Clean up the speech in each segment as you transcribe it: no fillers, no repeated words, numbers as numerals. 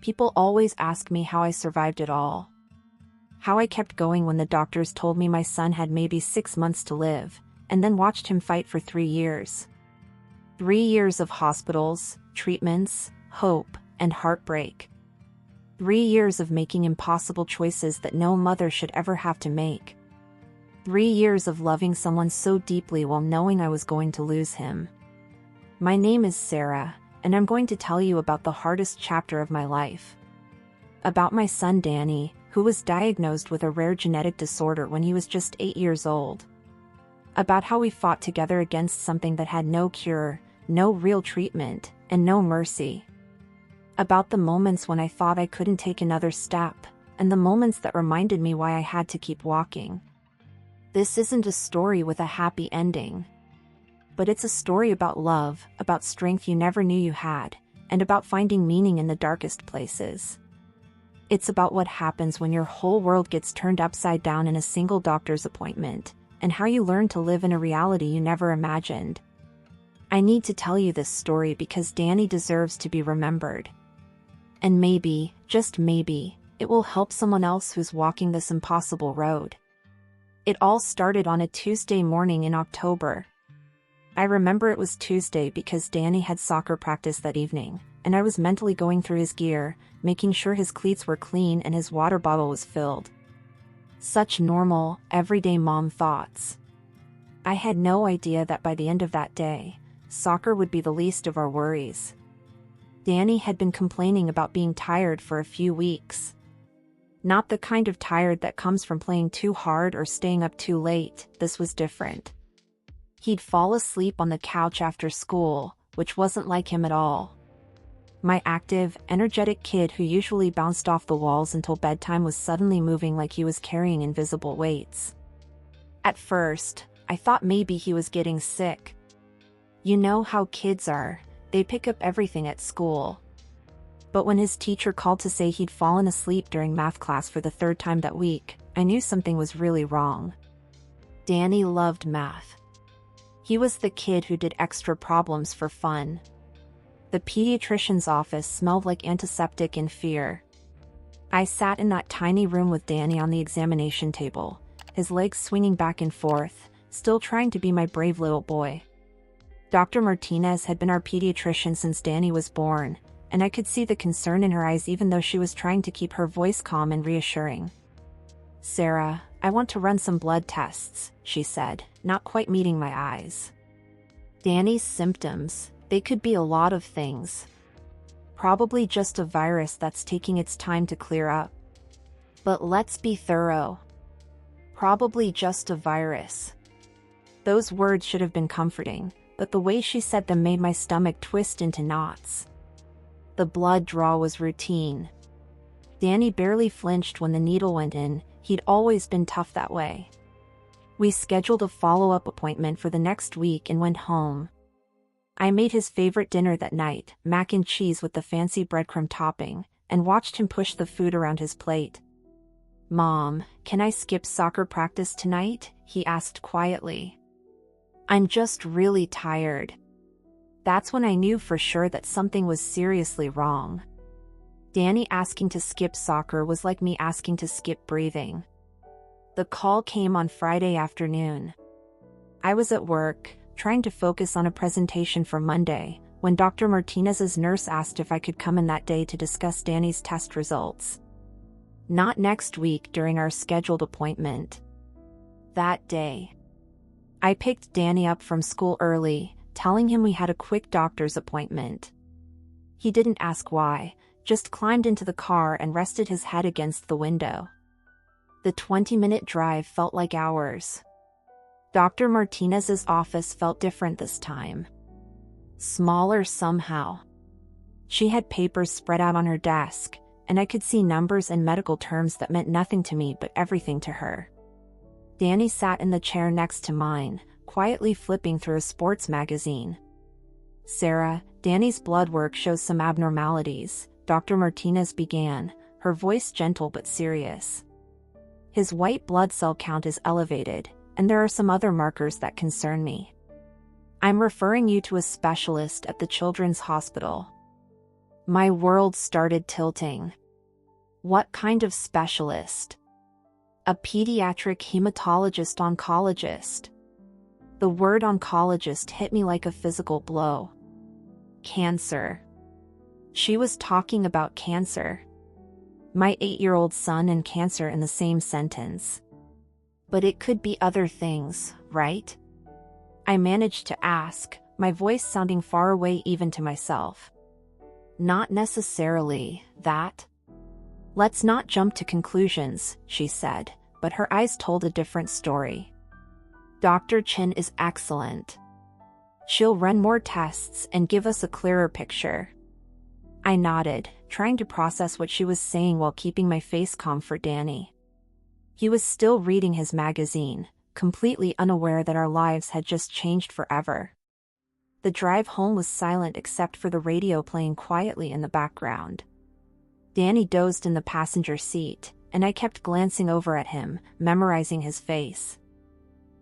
People always ask me how I survived it all. How I kept going when the doctors told me my son had maybe 6 months to live, and then watched him fight for 3 years. 3 years of hospitals, treatments, hope, and heartbreak. 3 years of making impossible choices that no mother should ever have to make. 3 years of loving someone so deeply while knowing I was going to lose him. My name is Sarah, and I'm going to tell you about the hardest chapter of my life. About my son Danny, who was diagnosed with a rare genetic disorder when he was just 8 years old. About how we fought together against something that had no cure, no real treatment, and no mercy. About the moments when I thought I couldn't take another step, and the moments that reminded me why I had to keep walking. This isn't a story with a happy ending. But it's a story about love, about strength you never knew you had, and about finding meaning in the darkest places. It's about what happens when your whole world gets turned upside down in a single doctor's appointment, and how you learn to live in a reality you never imagined. I need to tell you this story because Danny deserves to be remembered. And maybe, just maybe, it will help someone else who's walking this impossible road. It all started on a Tuesday morning in October. I remember it was Tuesday because Danny had soccer practice that evening, and I was mentally going through his gear, making sure his cleats were clean and his water bottle was filled. Such normal, everyday mom thoughts. I had no idea that by the end of that day, soccer would be the least of our worries. Danny had been complaining about being tired for a few weeks. Not the kind of tired that comes from playing too hard or staying up too late. This was different. He'd fall asleep on the couch after school, which wasn't like him at all. My active, energetic kid who usually bounced off the walls until bedtime was suddenly moving like he was carrying invisible weights. At first, I thought maybe he was getting sick. You know how kids are, they pick up everything at school. But when his teacher called to say he'd fallen asleep during math class for the 3rd time that week, I knew something was really wrong. Danny loved math. He was the kid who did extra problems for fun. The pediatrician's office smelled like antiseptic and fear. I sat in that tiny room with Danny on the examination table, his legs swinging back and forth, still trying to be my brave little boy. Dr. Martinez had been our pediatrician since Danny was born, and I could see the concern in her eyes even though she was trying to keep her voice calm and reassuring. "Sarah, I want to run some blood tests," she said, not quite meeting my eyes. Danny's symptoms, they could be a lot of things. Probably just a virus that's taking its time to clear up. But let's be thorough. Probably just a virus. Those words should have been comforting, but the way she said them made my stomach twist into knots. The blood draw was routine. Danny barely flinched when the needle went in. He'd always been tough that way. We scheduled a follow-up appointment for the next week and went home. I made his favorite dinner that night, mac and cheese with the fancy breadcrumb topping, and watched him push the food around his plate. "Mom, can I skip soccer practice tonight?" he asked quietly. "I'm just really tired." That's when I knew for sure that something was seriously wrong. Danny asking to skip soccer was like me asking to skip breathing. The call came on Friday afternoon. I was at work, trying to focus on a presentation for Monday, when Dr. Martinez's nurse asked if I could come in that day to discuss Danny's test results. Not next week during our scheduled appointment. That day. I picked Danny up from school early, telling him we had a quick doctor's appointment. He didn't ask why, just climbed into the car and rested his head against the window. The 20-minute drive felt like hours. Dr. Martinez's office felt different this time. Smaller somehow. She had papers spread out on her desk, and I could see numbers and medical terms that meant nothing to me but everything to her. Danny sat in the chair next to mine, quietly flipping through a sports magazine. "Sarah, Danny's blood work shows some abnormalities," Dr. Martinez began, her voice gentle but serious. "His white blood cell count is elevated, and there are some other markers that concern me. I'm referring you to a specialist at the Children's Hospital." My world started tilting. What kind of specialist? A pediatric hematologist-oncologist. The word oncologist hit me like a physical blow. Cancer. She was talking about cancer. My 8-year-old son and cancer in the same sentence. But it could be other things, right? I managed to ask, my voice sounding far away even to myself. Not necessarily that. Let's not jump to conclusions, she said, but her eyes told a different story. Dr. Chin is excellent. She'll run more tests and give us a clearer picture. I nodded, trying to process what she was saying while keeping my face calm for Danny. He was still reading his magazine, completely unaware that our lives had just changed forever. The drive home was silent except for the radio playing quietly in the background. Danny dozed in the passenger seat, and I kept glancing over at him, memorizing his face.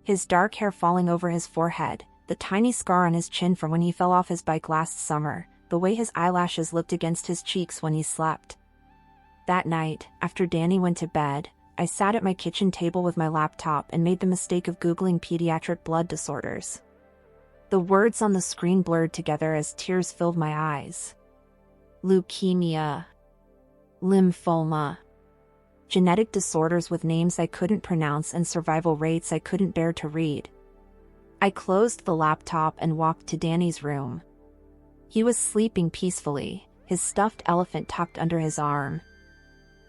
His dark hair falling over his forehead, the tiny scar on his chin from when he fell off his bike last summer, the way his eyelashes looked against his cheeks when he slept. That night, after Danny went to bed, I sat at my kitchen table with my laptop and made the mistake of Googling pediatric blood disorders. The words on the screen blurred together as tears filled my eyes. Leukemia. Lymphoma. Genetic disorders with names I couldn't pronounce and survival rates I couldn't bear to read. I closed the laptop and walked to Danny's room. He was sleeping peacefully, his stuffed elephant tucked under his arm.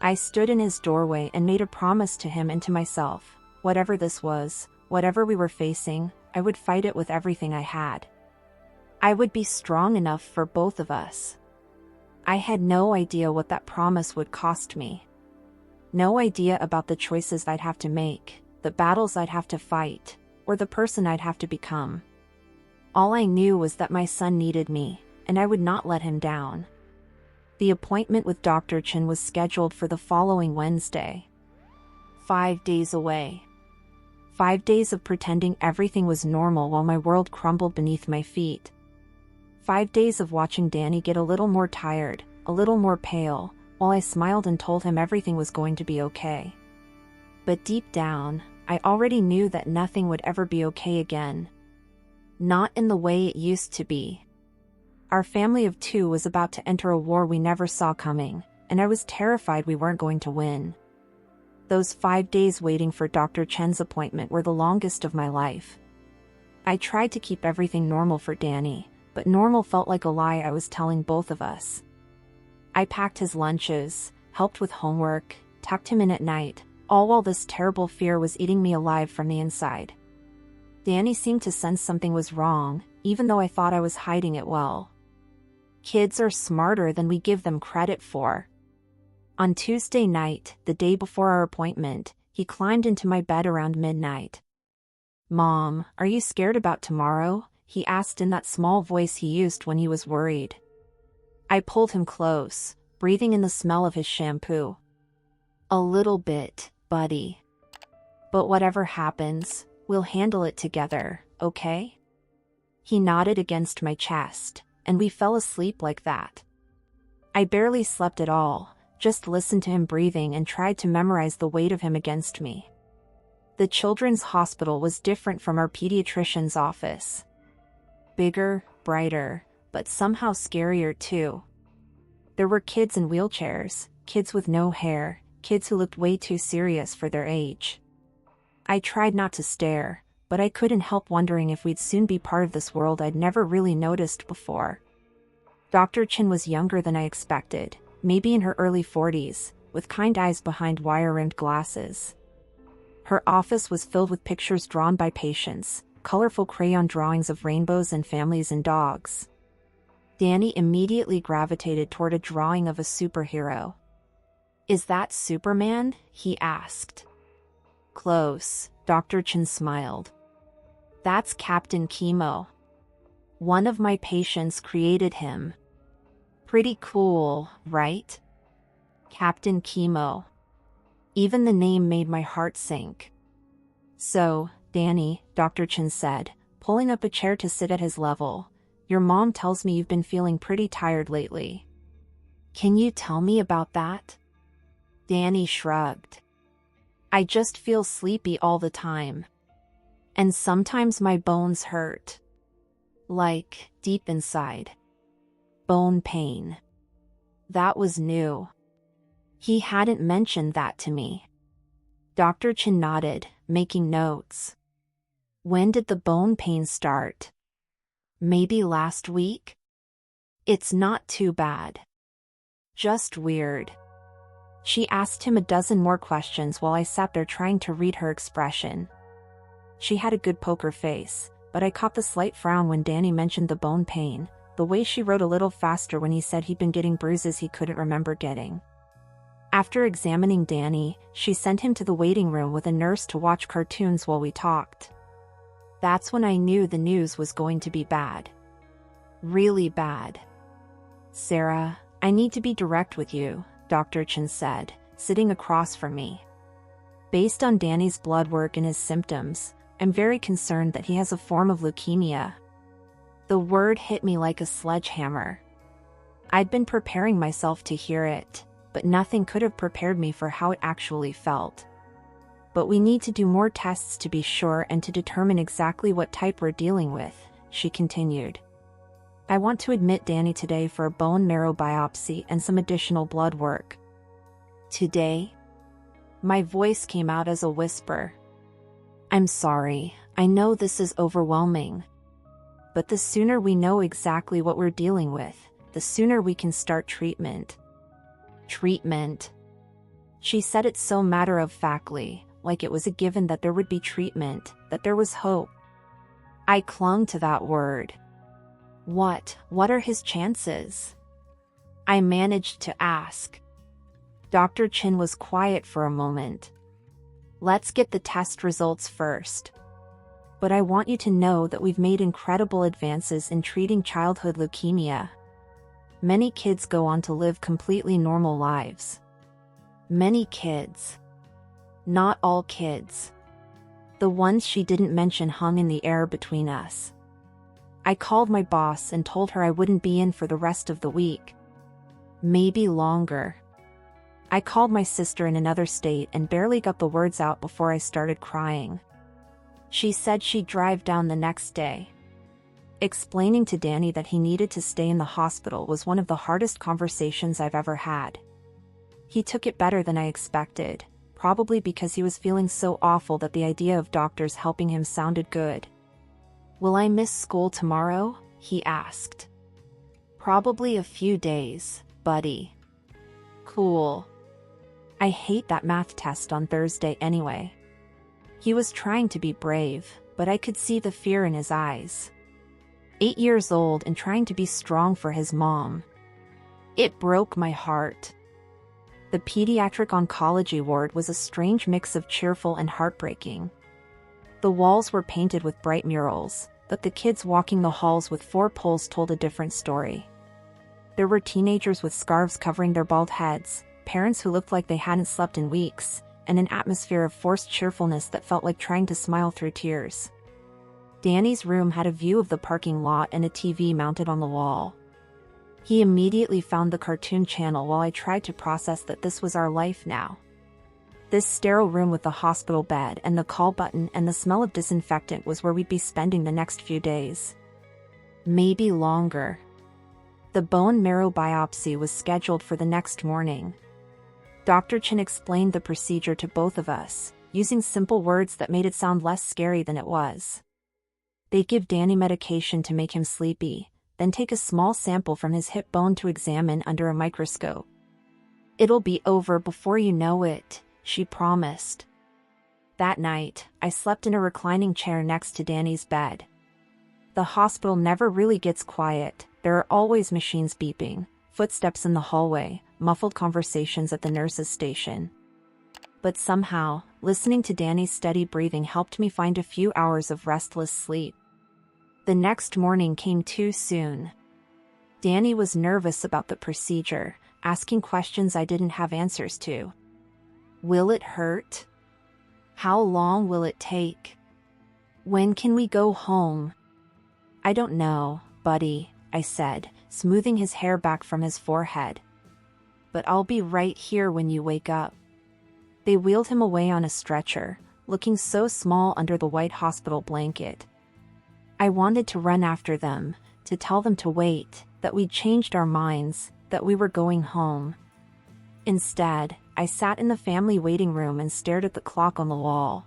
I stood in his doorway and made a promise to him and to myself. Whatever this was, whatever we were facing, I would fight it with everything I had. I would be strong enough for both of us. I had no idea what that promise would cost me. No idea about the choices I'd have to make, the battles I'd have to fight, or the person I'd have to become. All I knew was that my son needed me, and I would not let him down. The appointment with Dr. Chin was scheduled for the following Wednesday. 5 days away. 5 days of pretending everything was normal while my world crumbled beneath my feet. 5 days of watching Danny get a little more tired, a little more pale, while I smiled and told him everything was going to be okay. But deep down, I already knew that nothing would ever be okay again. Not in the way it used to be. Our family of 2 was about to enter a war we never saw coming, and I was terrified we weren't going to win. Those 5 days waiting for Dr. Chen's appointment were the longest of my life. I tried to keep everything normal for Danny, but normal felt like a lie I was telling both of us. I packed his lunches, helped with homework, tucked him in at night, all while this terrible fear was eating me alive from the inside. Danny seemed to sense something was wrong, even though I thought I was hiding it well. Kids are smarter than we give them credit for. On Tuesday night, the day before our appointment, he climbed into my bed around midnight. "Mom, are you scared about tomorrow?" he asked in that small voice he used when he was worried. I pulled him close, breathing in the smell of his shampoo. "A little bit, buddy. But whatever happens, we'll handle it together, okay?" He nodded against my chest, and we fell asleep like that. I barely slept at all, just listened to him breathing and tried to memorize the weight of him against me. The children's hospital was different from our pediatrician's office. Bigger, brighter, but somehow scarier too. There were kids in wheelchairs, kids with no hair, kids who looked way too serious for their age. I tried not to stare, but I couldn't help wondering if we'd soon be part of this world I'd never really noticed before. Dr. Chin was younger than I expected, maybe in her early 40s, with kind eyes behind wire-rimmed glasses. Her office was filled with pictures drawn by patients, colorful crayon drawings of rainbows and families and dogs. Danny immediately gravitated toward a drawing of a superhero. "Is that Superman?" he asked. "Close," Dr. Chin smiled. "That's Captain Chemo. One of my patients created him. Pretty cool, right? Captain Chemo." Even the name made my heart sink. "So, Danny," Dr. Chin said, pulling up a chair to sit at his level, "your mom tells me you've been feeling pretty tired lately." Can you tell me about that? Danny shrugged. I just feel sleepy all the time. And sometimes my bones hurt. Like, deep inside. Bone pain. That was new. He hadn't mentioned that to me. Dr. Chin nodded, making notes. When did the bone pain start? Maybe last week? It's not too bad. Just weird. She asked him a dozen more questions while I sat there trying to read her expression. She had a good poker face, but I caught the slight frown when Danny mentioned the bone pain, the way she wrote a little faster when he said he'd been getting bruises he couldn't remember getting. After examining Danny, she sent him to the waiting room with a nurse to watch cartoons while we talked. That's when I knew the news was going to be bad. Really bad. Sarah, I need to be direct with you, Dr. Chin said, sitting across from me. Based on Danny's blood work and his symptoms, I'm very concerned that he has a form of leukemia. The word hit me like a sledgehammer. I'd been preparing myself to hear it, but nothing could have prepared me for how it actually felt. But we need to do more tests to be sure and to determine exactly what type we're dealing with, she continued. I want to admit Danny today for a bone marrow biopsy and some additional blood work. Today? My voice came out as a whisper. I'm sorry, I know this is overwhelming. But the sooner we know exactly what we're dealing with, the sooner we can start treatment. Treatment. She said it so matter-of-factly, like it was a given that there would be treatment, that there was hope. I clung to that word. What are his chances? I managed to ask. Dr. Chin was quiet for a moment. Let's get the test results first. But I want you to know that we've made incredible advances in treating childhood leukemia. Many kids go on to live completely normal lives. Many kids. Not all kids. The ones she didn't mention hung in the air between us. I called my boss and told her I wouldn't be in for the rest of the week. Maybe longer. I called my sister in another state and barely got the words out before I started crying. She said she'd drive down the next day. Explaining to Danny that he needed to stay in the hospital was one of the hardest conversations I've ever had. He took it better than I expected, probably because he was feeling so awful that the idea of doctors helping him sounded good. Will I miss school tomorrow? He asked. Probably a few days, buddy. Cool. I hate that math test on Thursday anyway. He was trying to be brave, but I could see the fear in his eyes. 8 years old and trying to be strong for his mom. It broke my heart. The pediatric oncology ward was a strange mix of cheerful and heartbreaking. The walls were painted with bright murals, but the kids walking the halls with 4 poles told a different story. There were teenagers with scarves covering their bald heads, parents who looked like they hadn't slept in weeks, and an atmosphere of forced cheerfulness that felt like trying to smile through tears. Danny's room had a view of the parking lot and a TV mounted on the wall. He immediately found the cartoon channel while I tried to process that this was our life now. This sterile room with the hospital bed and the call button and the smell of disinfectant was where we'd be spending the next few days. Maybe longer. The bone marrow biopsy was scheduled for the next morning. Dr. Chin explained the procedure to both of us, using simple words that made it sound less scary than it was. They'd give Danny medication to make him sleepy, then take a small sample from his hip bone to examine under a microscope. It'll be over before you know it, she promised. That night, I slept in a reclining chair next to Danny's bed. The hospital never really gets quiet, there are always machines beeping, footsteps in the hallway, muffled conversations at the nurse's station. But somehow, listening to Danny's steady breathing helped me find a few hours of restless sleep. The next morning came too soon. Danny was nervous about the procedure, asking questions I didn't have answers to. Will it hurt? How long will it take? When can we go home? I don't know, buddy, I said, smoothing his hair back from his forehead. but I'll be right here when you wake up." They wheeled him away on a stretcher, looking so small under the white hospital blanket. I wanted to run after them, to tell them to wait, that we'd changed our minds, that we were going home. Instead, I sat in the family waiting room and stared at the clock on the wall.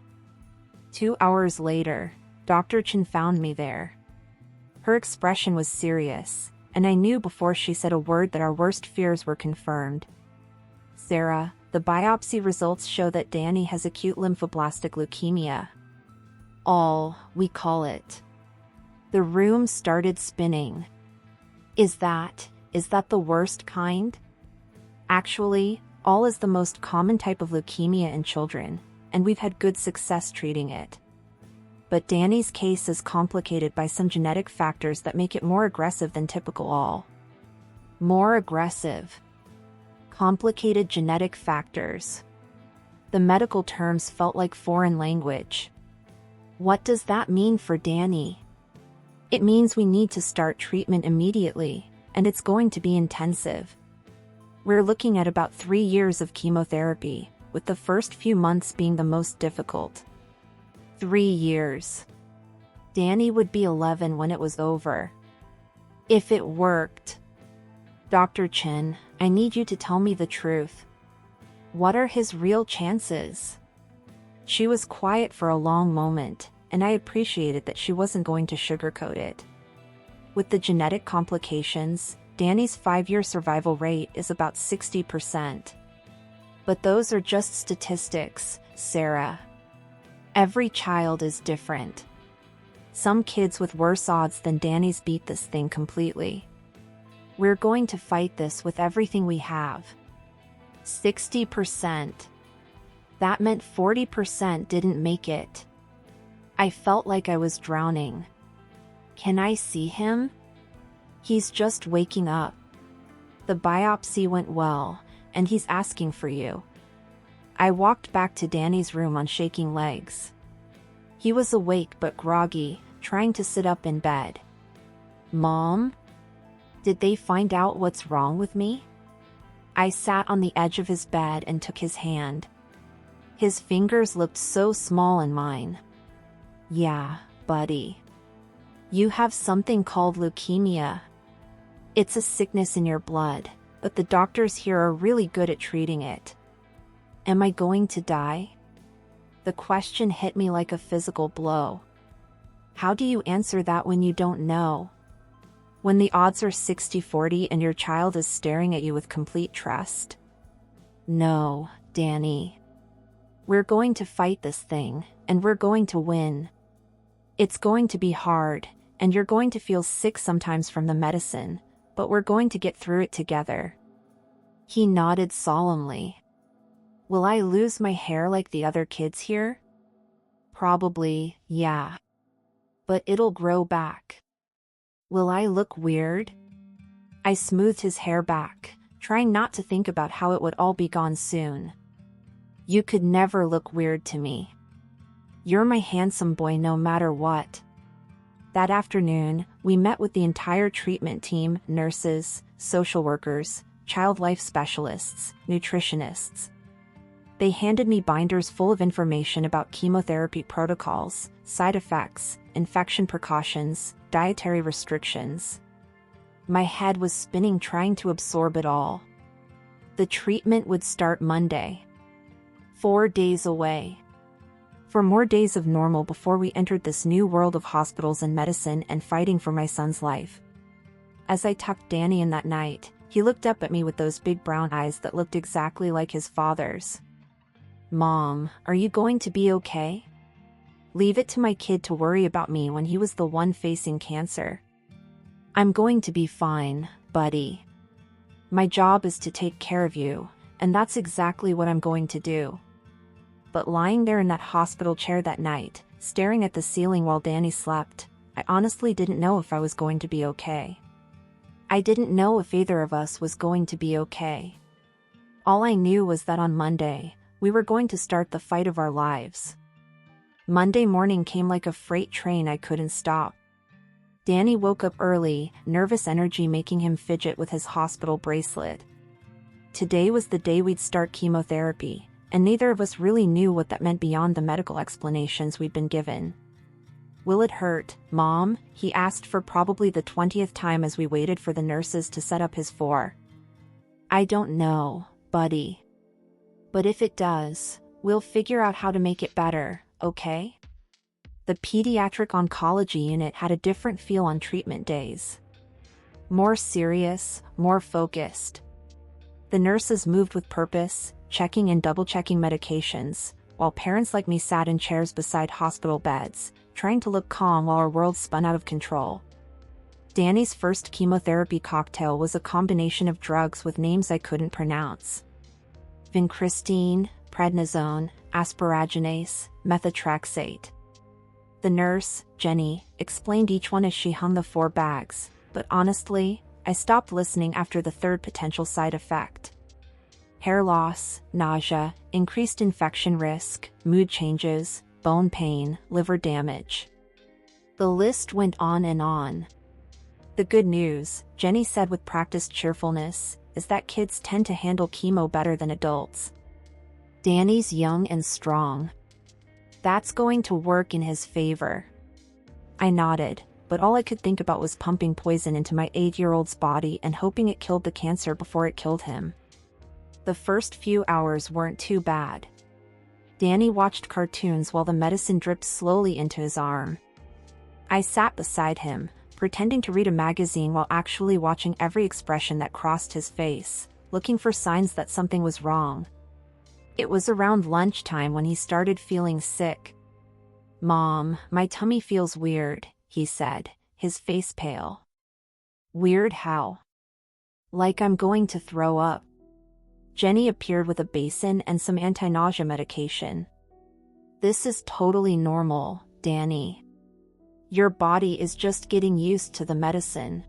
2 hours later, Dr. Chen found me there. Her expression was serious, and I knew before she said a word that our worst fears were confirmed. "Sarah, the biopsy results show that Danny has acute lymphoblastic leukemia. All, we call it." The room started spinning. Is that the worst kind? Actually, all is the most common type of leukemia in children, and we've had good success treating it. But Danny's case is complicated by some genetic factors that make it more aggressive than typical all. More aggressive. Complicated genetic factors. The medical terms felt like foreign language. What does that mean for Danny? It means we need to start treatment immediately, and it's going to be intensive. We're looking at about 3 years of chemotherapy, with the first few months being the most difficult. 3 years. Danny would be 11 when it was over. If it worked. Dr. Chen, I need you to tell me the truth. What are his real chances? She was quiet for a long moment, and I appreciated that she wasn't going to sugarcoat it. With the genetic complications, Danny's 5-year survival rate is about 60%. But those are just statistics, Sarah. Every child is different. Some kids with worse odds than Danny's beat this thing completely. We're going to fight this with everything we have. 60%. That meant 40% didn't make it. I felt like I was drowning. Can I see him? He's just waking up. The biopsy went well, and he's asking for you. I walked back to Danny's room on shaking legs. He was awake but groggy, trying to sit up in bed. "Mom? Did they find out what's wrong with me?" I sat on the edge of his bed and took his hand. His fingers looked so small in mine. "Yeah, buddy. You have something called leukemia. It's a sickness in your blood, but the doctors here are really good at treating it. Am I going to die?" The question hit me like a physical blow. How do you answer that when you don't know? When the odds are 60-40 and your child is staring at you with complete trust? No, Danny. We're going to fight this thing, and we're going to win. It's going to be hard, and you're going to feel sick sometimes from the medicine, but we're going to get through it together. He nodded solemnly. Will I lose my hair like the other kids here? Probably, yeah. But it'll grow back. Will I look weird? I smoothed his hair back, trying not to think about how it would all be gone soon. You could never look weird to me. You're my handsome boy no matter what. That afternoon, we met with the entire treatment team, nurses, social workers, child life specialists, nutritionists. They handed me binders full of information about chemotherapy protocols, side effects, infection precautions, dietary restrictions. My head was spinning trying to absorb it all. The treatment would start Monday. 4 days away. 4 more days of normal before we entered this new world of hospitals and medicine and fighting for my son's life. As I tucked Danny in that night, he looked up at me with those big brown eyes that looked exactly like his father's. Mom, are you going to be okay? Leave it to my kid to worry about me when he was the one facing cancer. I'm going to be fine, buddy. My job is to take care of you, and that's exactly what I'm going to do. But lying there in that hospital chair that night, staring at the ceiling while Danny slept, I honestly didn't know if I was going to be okay. I didn't know if either of us was going to be okay. All I knew was that on Monday, we were going to start the fight of our lives. Monday morning came like a freight train I couldn't stop. Danny woke up early, nervous energy making him fidget with his hospital bracelet. Today was the day we'd start chemotherapy, and neither of us really knew what that meant beyond the medical explanations we'd been given. "Will it hurt, Mom?" he asked for probably the 20th time as we waited for the nurses to set up his four. "I don't know, buddy. But if it does, we'll figure out how to make it better, okay?" The pediatric oncology unit had a different feel on treatment days. More serious, more focused. The nurses moved with purpose, checking and double-checking medications, while parents like me sat in chairs beside hospital beds, trying to look calm while our world spun out of control. Danny's first chemotherapy cocktail was a combination of drugs with names I couldn't pronounce. Vincristine, prednisone, asparaginase, methotrexate. The nurse, Jenny, explained each one as she hung the 4 bags, but honestly, I stopped listening after the third potential side effect. Hair loss, nausea, increased infection risk, mood changes, bone pain, liver damage. The list went on and on. The good news, Jenny said with practiced cheerfulness, is that kids tend to handle chemo better than adults. Danny's young and strong. That's going to work in his favor. I nodded, but all I could think about was pumping poison into my 8-year-old's body and hoping it killed the cancer before it killed him. The first few hours weren't too bad. Danny watched cartoons while the medicine dripped slowly into his arm. I sat beside him, pretending to read a magazine while actually watching every expression that crossed his face, looking for signs that something was wrong. It was around lunchtime when he started feeling sick. "Mom, my tummy feels weird," he said, his face pale. "Weird how?" "Like I'm going to throw up." Jenny appeared with a basin and some anti-nausea medication. "This is totally normal, Danny. Your body is just getting used to the medicine.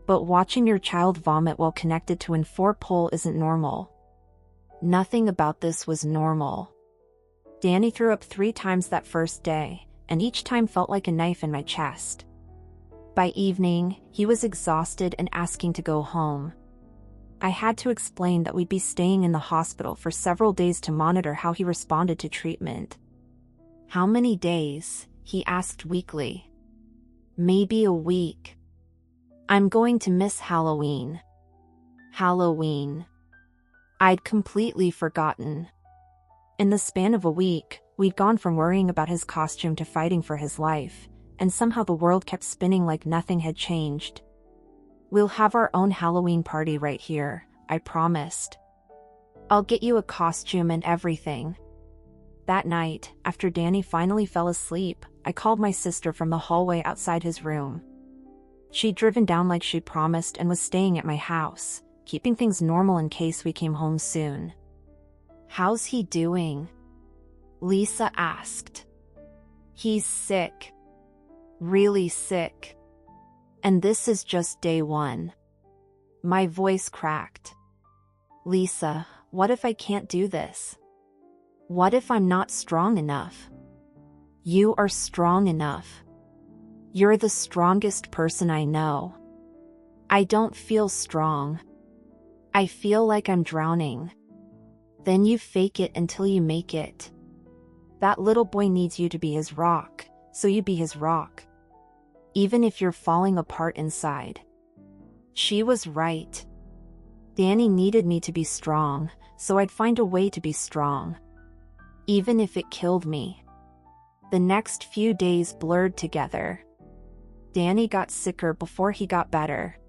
But watching your child vomit while connected to an 4-pole isn't normal." Nothing about this was normal. Danny threw up 3 times that first day, and each time felt like a knife in my chest. By evening, he was exhausted and asking to go home. I had to explain that we'd be staying in the hospital for several days to monitor how he responded to treatment. "How many days?" he asked weakly. "Maybe a week. I'm going to miss Halloween." Halloween. I'd completely forgotten. In the span of a week, we'd gone from worrying about his costume to fighting for his life, and somehow the world kept spinning like nothing had changed. "We'll have our own Halloween party right here," I promised. "I'll get you a costume and everything." That night, after Danny finally fell asleep, I called my sister from the hallway outside his room. She'd driven down like she'd promised and was staying at my house, keeping things normal in case we came home soon. "How's he doing?" Lisa asked. "He's sick. Really sick. And this is just day 1. My voice cracked. "Lisa, what if I can't do this? What if I'm not strong enough?" "You are strong enough. You're the strongest person I know." "I don't feel strong. I feel like I'm drowning." "Then you fake it until you make it. That little boy needs you to be his rock, so you be his rock. Even if you're falling apart inside." She was right. Danny needed me to be strong, so I'd find a way to be strong. Even if it killed me. The next few days blurred together. Danny got sicker before he got better.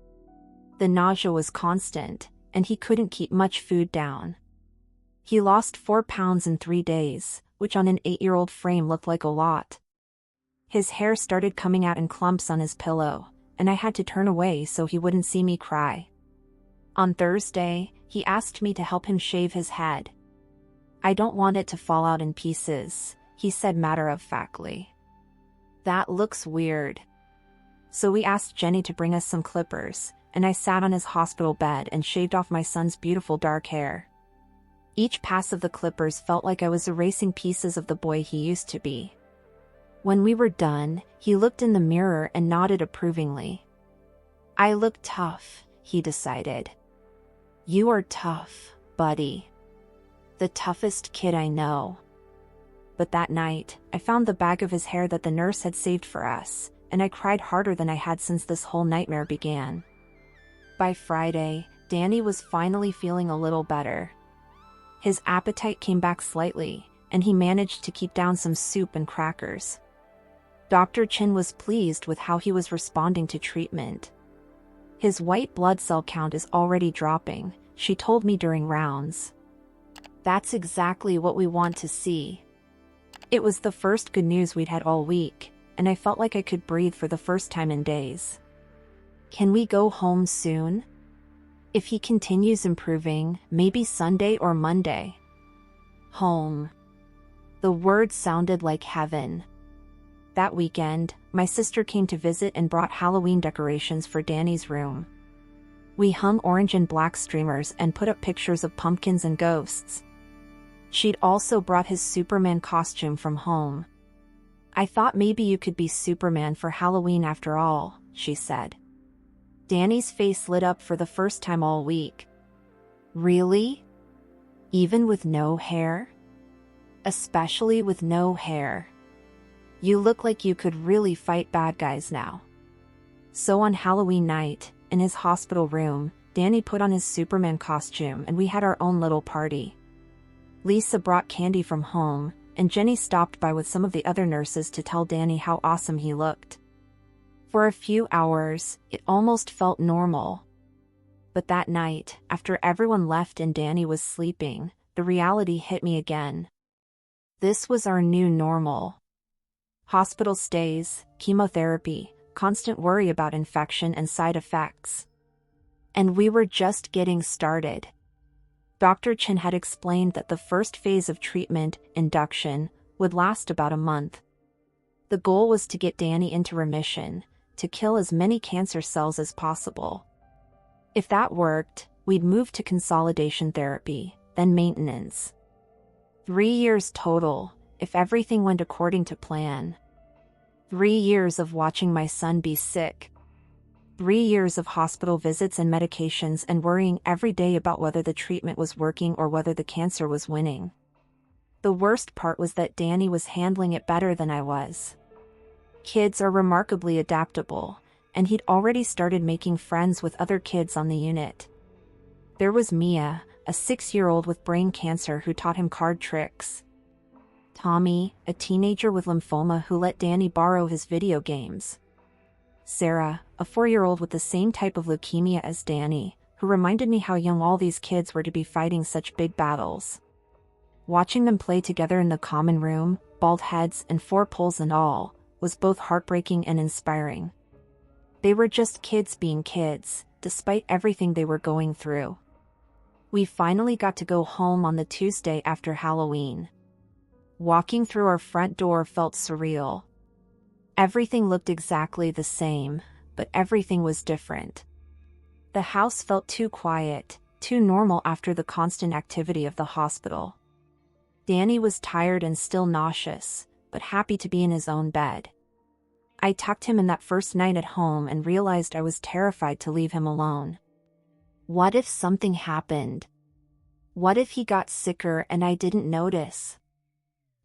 The nausea was constant, and he couldn't keep much food down. He lost 4 pounds in 3 days, which on an 8-year-old frame looked like a lot. His hair started coming out in clumps on his pillow, and I had to turn away so he wouldn't see me cry. On Thursday, he asked me to help him shave his head. "I don't want it to fall out in pieces," he said matter-of-factly. "That looks weird." So we asked Jenny to bring us some clippers, and I sat on his hospital bed and shaved off my son's beautiful dark hair. Each pass of the clippers felt like I was erasing pieces of the boy he used to be. When we were done, he looked in the mirror and nodded approvingly. "I look tough," he decided. You are tough, buddy. The toughest kid I know. But that night, I found the bag of his hair that the nurse had saved for us, and I cried harder than I had since this whole nightmare began. By Friday, Danny was finally feeling a little better. His appetite came back slightly, and he managed to keep down some soup and crackers. Dr. Chin was pleased with how he was responding to treatment. His white blood cell count is already dropping, she told me during rounds. That's exactly what we want to see. It was the first good news we'd had all week, and I felt like I could breathe for the first time in days. Can we go home soon? If he continues improving, maybe Sunday or Monday. Home. The word sounded like heaven. That weekend, my sister came to visit and brought Halloween decorations for Danny's room. We hung orange and black streamers and put up pictures of pumpkins and ghosts. She'd also brought his Superman costume from home. I thought maybe you could be Superman for Halloween after all, she said. Danny's face lit up for the first time all week. Really? Even with no hair? Especially with no hair. You look like you could really fight bad guys now. So on Halloween night, in his hospital room, Danny put on his Superman costume and we had our own little party. Lisa brought candy from home, and Jenny stopped by with some of the other nurses to tell Danny how awesome he looked. For a few hours, it almost felt normal. But that night, after everyone left and Danny was sleeping, the reality hit me again. This was our new normal. Hospital stays, chemotherapy, constant worry about infection and side effects. And we were just getting started. Dr. Chin had explained that the first phase of treatment, induction, would last about a month. The goal was to get Danny into remission, to kill as many cancer cells as possible. If that worked, we'd move to consolidation therapy, then maintenance. 3 years total, if everything went according to plan. 3 years of watching my son be sick. 3 years of hospital visits and medications and worrying every day about whether the treatment was working or whether the cancer was winning. The worst part was that Danny was handling it better than I was. Kids are remarkably adaptable, and he'd already started making friends with other kids on the unit. There was Mia, a 6-year-old with brain cancer who taught him card tricks. Tommy, a teenager with lymphoma who let Danny borrow his video games. Sarah, a 4-year-old with the same type of leukemia as Danny, who reminded me how young all these kids were to be fighting such big battles. Watching them play together in the common room, bald heads and 4 poles and all, was both heartbreaking and inspiring. They were just kids being kids, despite everything they were going through. We finally got to go home on the Tuesday after Halloween. Walking through our front door felt surreal. Everything looked exactly the same, but everything was different. The house felt too quiet, too normal after the constant activity of the hospital. Danny was tired and still nauseous, but happy to be in his own bed. I tucked him in that first night at home and realized I was terrified to leave him alone. What if something happened? What if he got sicker and I didn't notice?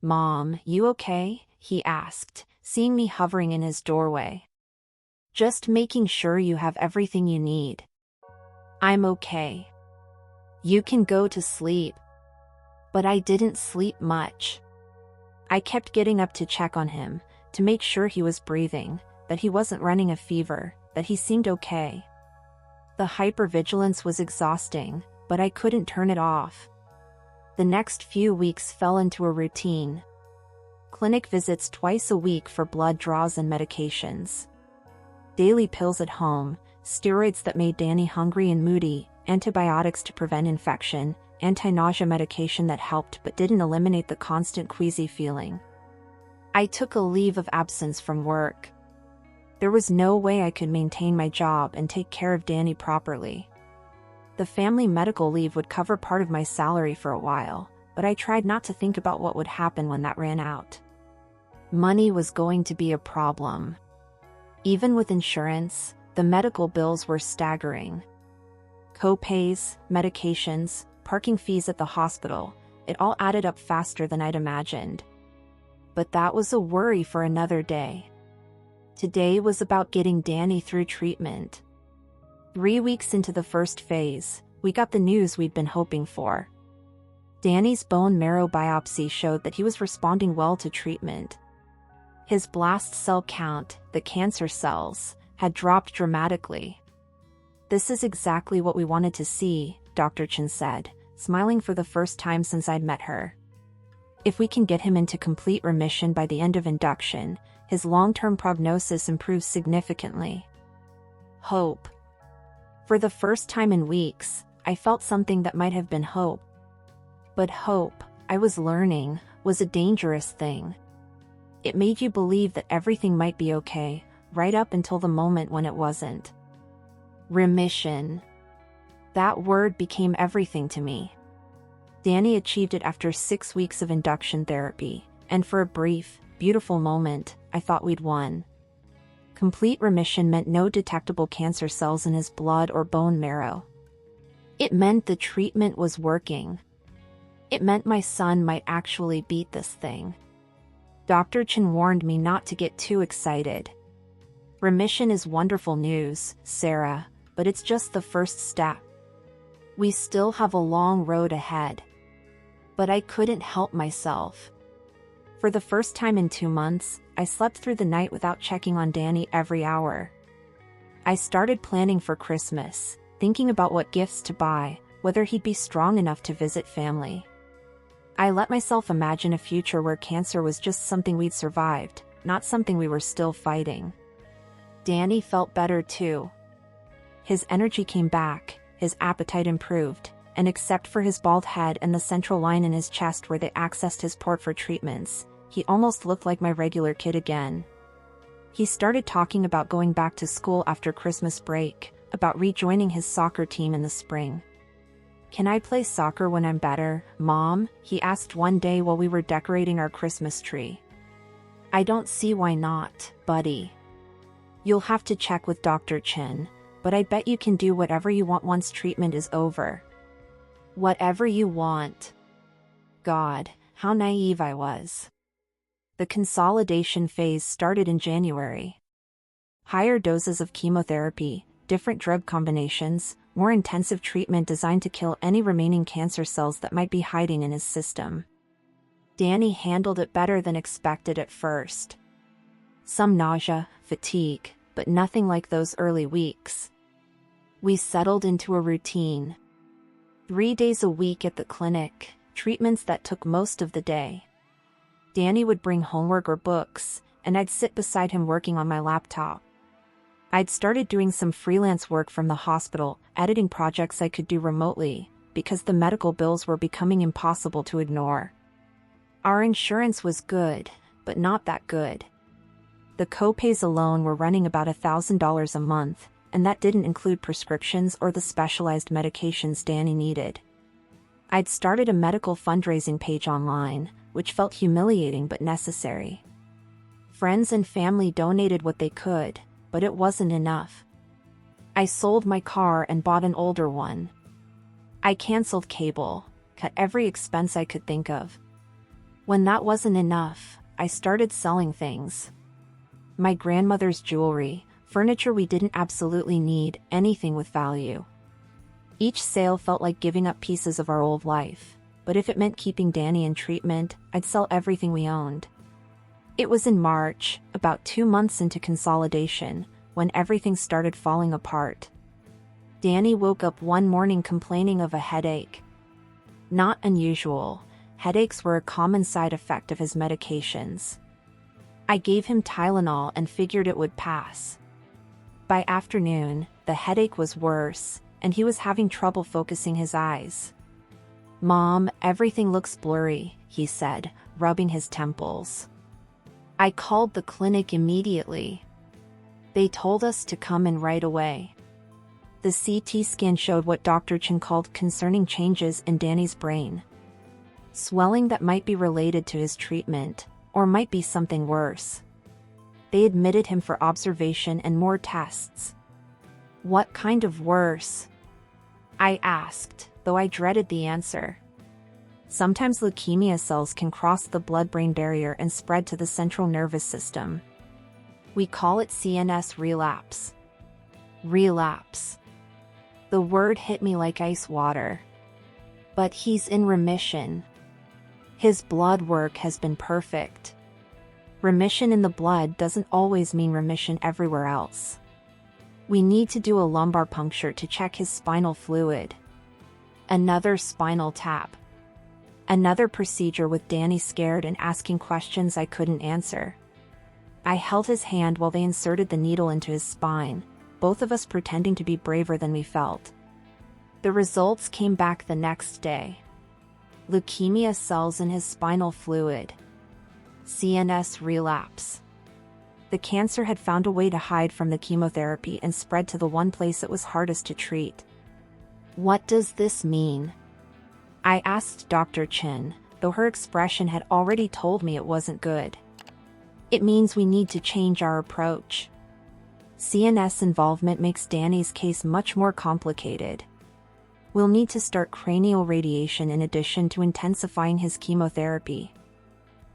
"Mom, you okay?" he asked, seeing me hovering in his doorway. "Just making sure you have everything you need." "I'm okay. You can go to sleep." But I didn't sleep much. I kept getting up to check on him, to make sure he was breathing, that he wasn't running a fever, that he seemed okay. The hypervigilance was exhausting, but I couldn't turn it off. The next few weeks fell into a routine. Clinic visits twice a week for blood draws and medications. Daily pills at home, steroids that made Danny hungry and moody, antibiotics to prevent infection, anti-nausea medication that helped but didn't eliminate the constant queasy feeling. I took a leave of absence from work. There was no way I could maintain my job and take care of Danny properly. The family medical leave would cover part of my salary for a while, but I tried not to think about what would happen when that ran out. Money was going to be a problem. Even with insurance, the medical bills were staggering. Co-pays, medications, parking fees at the hospital, it all added up faster than I'd imagined. But that was a worry for another day. Today was about getting Danny through treatment. 3 weeks into the first phase, we got the news we'd been hoping for. Danny's bone marrow biopsy showed that he was responding well to treatment. His blast cell count, the cancer cells, had dropped dramatically. "This is exactly what we wanted to see," Dr. Chen said, smiling for the first time since I'd met her. "If we can get him into complete remission by the end of induction, his long-term prognosis improves significantly." Hope. For the first time in weeks, I felt something that might have been hope. But hope, I was learning, was a dangerous thing. It made you believe that everything might be okay, right up until the moment when it wasn't. Remission. That word became everything to me. Danny achieved it after 6 weeks of induction therapy, and for a brief, beautiful moment, I thought we'd won. Complete remission meant no detectable cancer cells in his blood or bone marrow. It meant the treatment was working. It meant my son might actually beat this thing. Dr. Chen warned me not to get too excited. "Remission is wonderful news, Sarah, but it's just the first step. We still have a long road ahead." But I couldn't help myself. For the first time in 2 months, I slept through the night without checking on Danny every hour. I started planning for Christmas, thinking about what gifts to buy, whether he'd be strong enough to visit family. I let myself imagine a future where cancer was just something we'd survived, not something we were still fighting. Danny felt better too. His energy came back, his appetite improved, and except for his bald head and the central line in his chest where they accessed his port for treatments, he almost looked like my regular kid again. He started talking about going back to school after Christmas break, about rejoining his soccer team in the spring. "Can I play soccer when I'm better, Mom?" he asked one day while we were decorating our Christmas tree. "I don't see why not, buddy. You'll have to check with Dr. Chen, but I bet you can do whatever you want once treatment is over." Whatever you want. God, how naive I was. The consolidation phase started in January. Higher doses of chemotherapy, different drug combinations, more intensive treatment designed to kill any remaining cancer cells that might be hiding in his system. Danny handled it better than expected at first. Some nausea, fatigue, but nothing like those early weeks. We settled into a routine. 3 days a week at the clinic, treatments that took most of the day. Danny would bring homework or books, and I'd sit beside him working on my laptop. I'd started doing some freelance work from the hospital, editing projects I could do remotely, because the medical bills were becoming impossible to ignore. Our insurance was good, but not that good. The co-pays alone were running about $1,000 a month, and that didn't include prescriptions or the specialized medications Danny needed. I'd started a medical fundraising page online, which felt humiliating but necessary. Friends and family donated what they could, but it wasn't enough. I sold my car and bought an older one. I canceled cable, cut every expense I could think of. When that wasn't enough, I started selling things. My grandmother's jewelry, furniture we didn't absolutely need, anything with value. Each sale felt like giving up pieces of our old life, but if it meant keeping Danny in treatment, I'd sell everything we owned. It was in March, about 2 months into consolidation, when everything started falling apart. Danny woke up one morning complaining of a headache. Not unusual, headaches were a common side effect of his medications. I gave him Tylenol and figured it would pass. By afternoon, the headache was worse, and he was having trouble focusing his eyes. "Mom, everything looks blurry," he said, rubbing his temples. I called the clinic immediately. They told us to come in right away. The CT scan showed what Dr. Chen called concerning changes in Danny's brain. Swelling that might be related to his treatment, or might be something worse. They admitted him for observation and more tests. What kind of worse? I asked, though I dreaded the answer. Sometimes leukemia cells can cross the blood-brain barrier and spread to the central nervous system. We call it CNS relapse. Relapse. The word hit me like ice water. But he's in remission. His blood work has been perfect. Remission in the blood doesn't always mean remission everywhere else. We need to do a lumbar puncture to check his spinal fluid. Another spinal tap. Another procedure with Danny scared and asking questions I couldn't answer. I held his hand while they inserted the needle into his spine, both of us pretending to be braver than we felt. The results came back the next day. Leukemia cells in his spinal fluid. CNS relapse. The cancer had found a way to hide from the chemotherapy and spread to the one place it was hardest to treat. What does this mean? I asked Dr. Chin, though her expression had already told me it wasn't good. It means we need to change our approach. CNS involvement makes Danny's case much more complicated. We'll need to start cranial radiation in addition to intensifying his chemotherapy.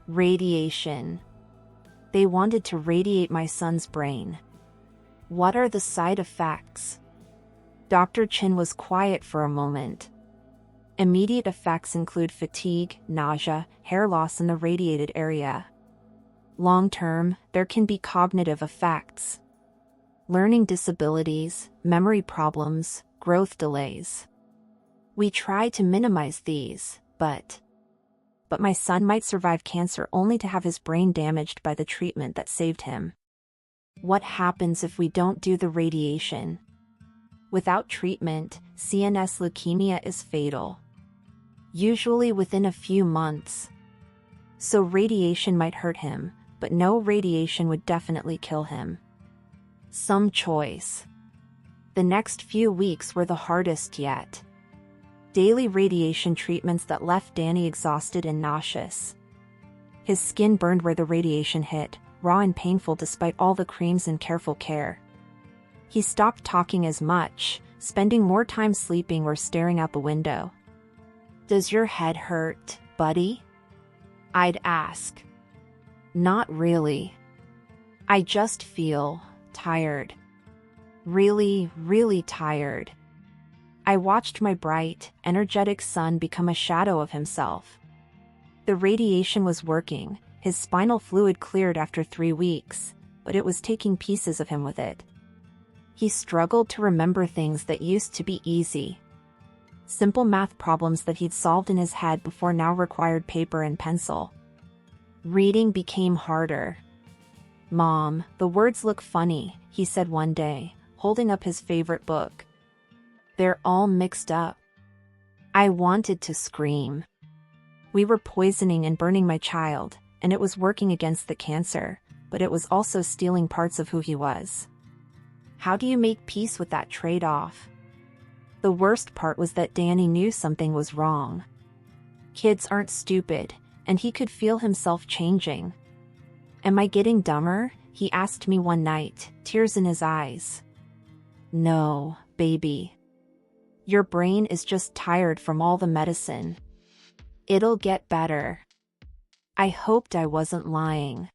Radiation. They wanted to radiate my son's brain. What are the side effects? Dr. Chin was quiet for a moment. Immediate effects include fatigue, nausea, hair loss in the radiated area. Long-term, there can be cognitive effects. Learning disabilities, memory problems, growth delays. We try to minimize these, but my son might survive cancer only to have his brain damaged by the treatment that saved him. What happens if we don't do the radiation? Without treatment, CNS leukemia is fatal. Usually within a few months. So radiation might hurt him, but no radiation would definitely kill him. Some choice. The next few weeks were the hardest yet. Daily radiation treatments that left Danny exhausted and nauseous. His skin burned where the radiation hit, raw and painful despite all the creams and careful care. He stopped talking as much, spending more time sleeping or staring out the window. Does your head hurt, buddy? I'd ask. Not really. I just feel tired. Really, really tired. I watched my bright, energetic son become a shadow of himself. The radiation was working, his spinal fluid cleared after 3 weeks, but it was taking pieces of him with it. He struggled to remember things that used to be easy. Simple math problems that he'd solved in his head before now required paper and pencil. Reading became harder. "Mom, the words look funny," he said one day, holding up his favorite book. "They're all mixed up." I wanted to scream. We were poisoning and burning my child, and it was working against the cancer, but it was also stealing parts of who he was. How do you make peace with that trade-off? The worst part was that Danny knew something was wrong. Kids aren't stupid, and he could feel himself changing. "Am I getting dumber?" he asked me one night, tears in his eyes. "No, baby. Your brain is just tired from all the medicine. It'll get better." I hoped I wasn't lying.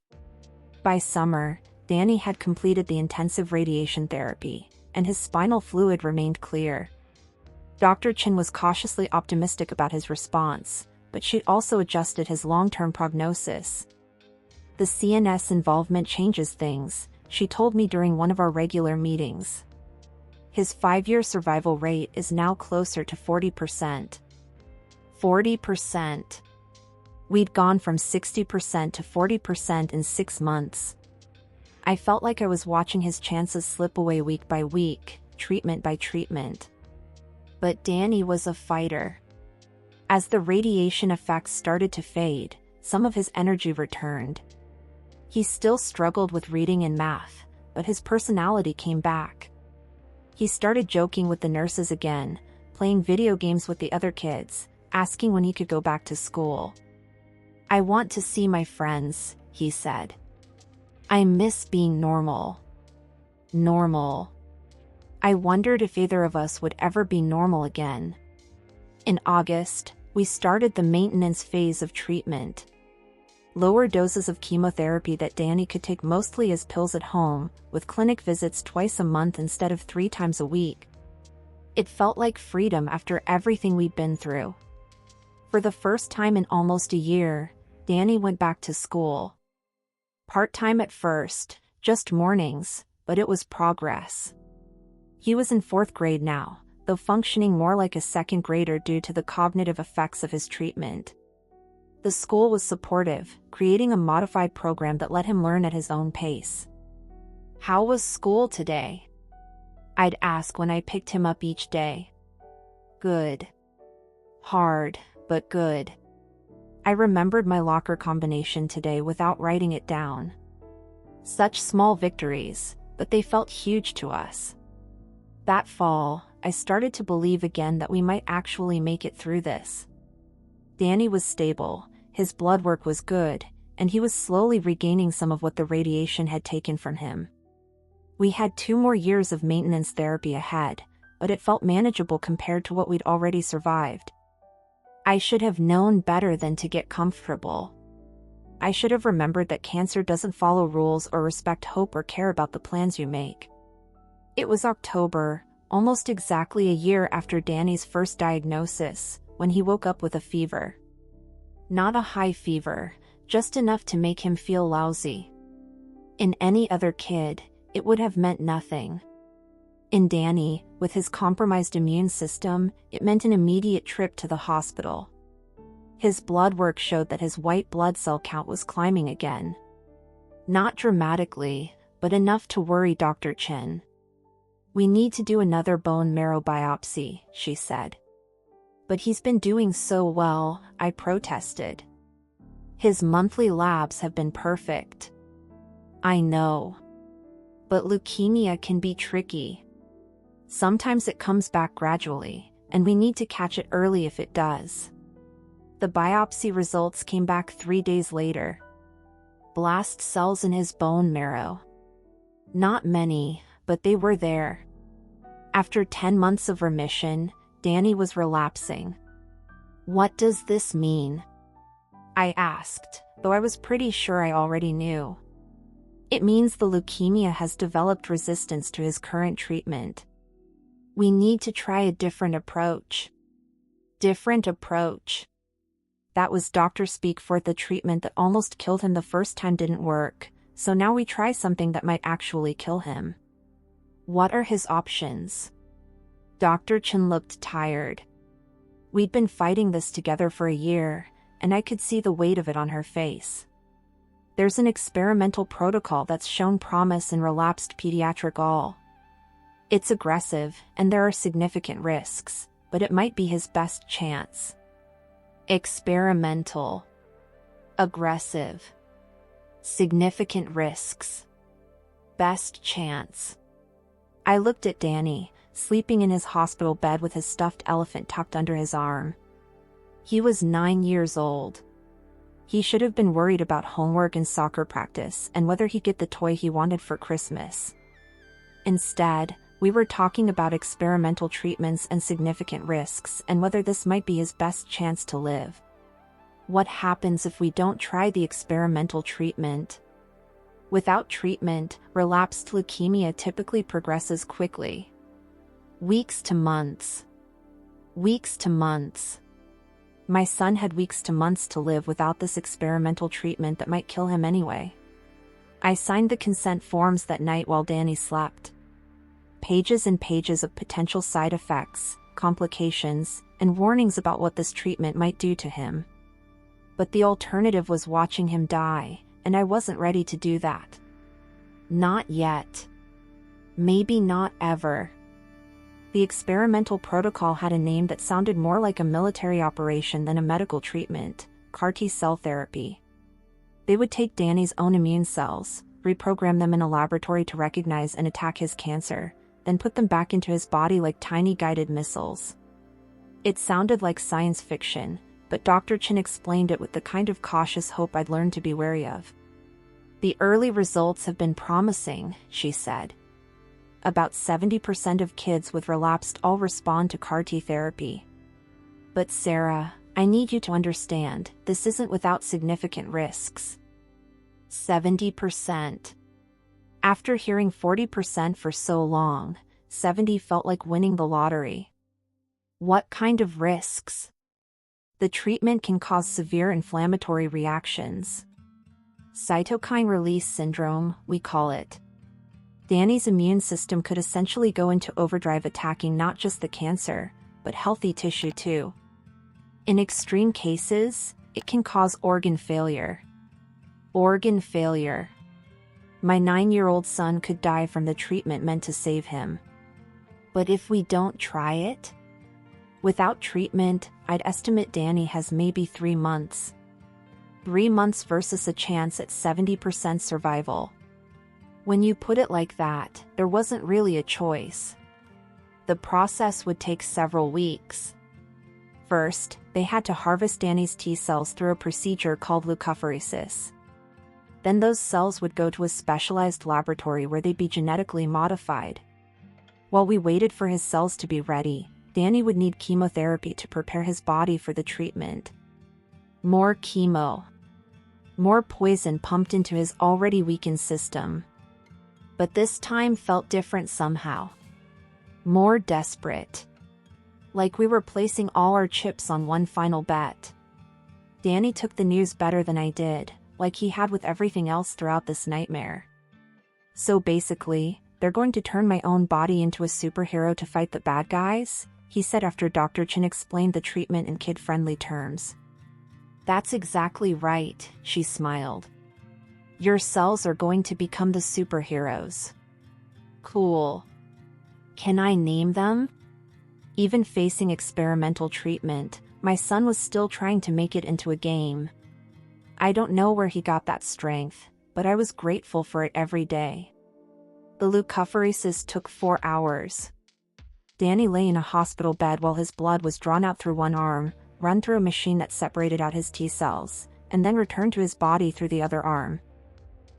By summer, Danny had completed the intensive radiation therapy, and his spinal fluid remained clear. Dr. Chin was cautiously optimistic about his response, but she'd also adjusted his long-term prognosis. "The CNS involvement changes things," she told me during one of our regular meetings. His 5-year survival rate is now closer to 40%. 40%. We'd gone from 60% to 40% in 6 months. I felt like I was watching his chances slip away week by week, treatment by treatment. But Danny was a fighter. As the radiation effects started to fade, some of his energy returned. He still struggled with reading and math, but his personality came back. He started joking with the nurses again, playing video games with the other kids, asking when he could go back to school. "I want to see my friends," he said. "I miss being normal." Normal. I wondered if either of us would ever be normal again. In August, we started the maintenance phase of treatment. Lower doses of chemotherapy that Danny could take mostly as pills at home, with clinic visits twice a month instead of 3 times a week. It felt like freedom after everything we'd been through. For the first time in almost a year, Danny went back to school. Part-time at first, just mornings, but it was progress. He was in 4th grade now, though functioning more like a 2nd grader due to the cognitive effects of his treatment. The school was supportive, creating a modified program that let him learn at his own pace. "How was school today?" I'd ask when I picked him up each day. "Good." "Hard, but good." I remembered my locker combination today without writing it down. Such small victories, but they felt huge to us. That fall, I started to believe again that we might actually make it through this. Danny was stable, his blood work was good, and he was slowly regaining some of what the radiation had taken from him. We had 2 more years of maintenance therapy ahead, but it felt manageable compared to what we'd already survived. I should have known better than to get comfortable. I should have remembered that cancer doesn't follow rules or respect hope or care about the plans you make. It was October, almost exactly a year after Danny's first diagnosis, when he woke up with a fever. Not a high fever, just enough to make him feel lousy. In any other kid, it would have meant nothing. In Danny, with his compromised immune system, it meant an immediate trip to the hospital. His blood work showed that his white blood cell count was climbing again. Not dramatically, but enough to worry Dr. Chen. "We need to do another bone marrow biopsy," she said. "But he's been doing so well," I protested. "His monthly labs have been perfect." "I know. But leukemia can be tricky. Sometimes it comes back gradually, and we need to catch it early if it does." The biopsy results came back 3 days later. Blast cells in his bone marrow. Not many, but they were there. After 10 months of remission, Danny was relapsing. "What does this mean?" I asked, though I was pretty sure I already knew. "It means the leukemia has developed resistance to his current treatment. We need to try a different approach." Different approach. That was doctor speak for the treatment that almost killed him the first time didn't work, so now we try something that might actually kill him. What are his options? Dr. Chen looked tired. We'd been fighting this together for a year, and I could see the weight of it on her face. "There's an experimental protocol that's shown promise in relapsed pediatric ALL. It's aggressive, and there are significant risks, but it might be his best chance." Experimental. Aggressive. Significant risks. Best chance. I looked at Danny, sleeping in his hospital bed with his stuffed elephant tucked under his arm. He was 9 years old. He should have been worried about homework and soccer practice and whether he'd get the toy he wanted for Christmas. Instead, we were talking about experimental treatments and significant risks and whether this might be his best chance to live. What happens if we don't try the experimental treatment? Without treatment, relapsed leukemia typically progresses quickly. Weeks to months. Weeks to months. My son had weeks to months to live without this experimental treatment that might kill him anyway. I signed the consent forms that night while Danny slept. Pages and pages of potential side effects, complications, and warnings about what this treatment might do to him. But the alternative was watching him die, and I wasn't ready to do that. Not yet. Maybe not ever. The experimental protocol had a name that sounded more like a military operation than a medical treatment: CAR T-cell therapy. They would take Danny's own immune cells, reprogram them in a laboratory to recognize and attack his cancer, then put them back into his body like tiny guided missiles. It sounded like science fiction, but Dr. Chen explained it with the kind of cautious hope I'd learned to be wary of. "The early results have been promising," she said. About 70% of kids with relapsed all respond to CAR T therapy. But Sarah, I need you to understand, this isn't without significant risks. 70%. After hearing 40% for so long, 70 felt like winning the lottery. What kind of risks? The treatment can cause severe inflammatory reactions. Cytokine release syndrome, we call it. Danny's immune system could essentially go into overdrive, attacking not just the cancer, but healthy tissue too. In extreme cases, it can cause organ failure. Organ failure. My 9-year-old son could die from the treatment meant to save him. But if we don't try it? Without treatment, I'd estimate Danny has maybe 3 months. 3 months versus a chance at 70% survival. When you put it like that, there wasn't really a choice. The process would take several weeks. First, they had to harvest Danny's T cells through a procedure called leukapheresis. Then those cells would go to a specialized laboratory where they'd be genetically modified. While we waited for his cells to be ready, Danny would need chemotherapy to prepare his body for the treatment. More chemo. More poison pumped into his already weakened system. But this time felt different somehow. More desperate. Like we were placing all our chips on one final bet. Danny took the news better than I did, like he had with everything else throughout this nightmare. So basically, they're going to turn my own body into a superhero to fight the bad guys, he said after Dr. Chen explained the treatment in kid-friendly terms. That's exactly right, she smiled. Your cells are going to become the superheroes. Cool. Can I name them? Even facing experimental treatment, my son was still trying to make it into a game. I don't know where he got that strength, but I was grateful for it every day. The leukapheresis took 4 hours. Danny lay in a hospital bed while his blood was drawn out through one arm, run through a machine that separated out his T cells, and then returned to his body through the other arm.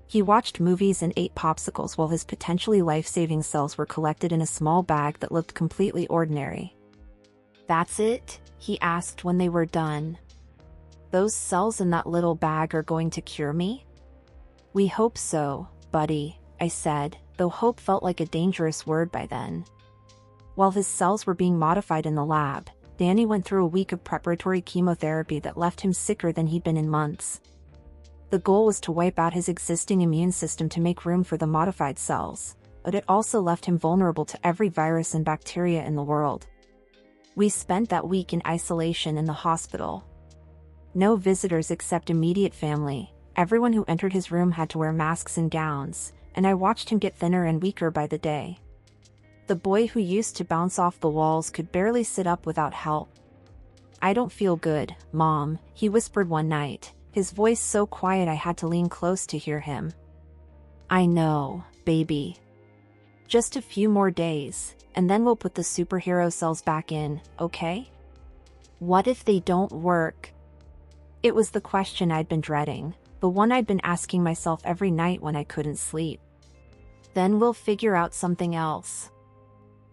He watched movies and ate popsicles while his potentially life-saving cells were collected in a small bag that looked completely ordinary. That's it? He asked when they were done. Those cells in that little bag are going to cure me? We hope so, buddy, I said, though hope felt like a dangerous word by then. While his cells were being modified in the lab, Danny went through a week of preparatory chemotherapy that left him sicker than he'd been in months. The goal was to wipe out his existing immune system to make room for the modified cells, but it also left him vulnerable to every virus and bacteria in the world. We spent that week in isolation in the hospital. No visitors except immediate family. Everyone who entered his room had to wear masks and gowns, and I watched him get thinner and weaker by the day. The boy who used to bounce off the walls could barely sit up without help. I don't feel good, Mom, he whispered one night, his voice so quiet I had to lean close to hear him. I know, baby. Just a few more days, and then we'll put the superhero cells back in, okay? What if they don't work? It was the question I'd been dreading, the one I'd been asking myself every night when I couldn't sleep. Then we'll figure out something else.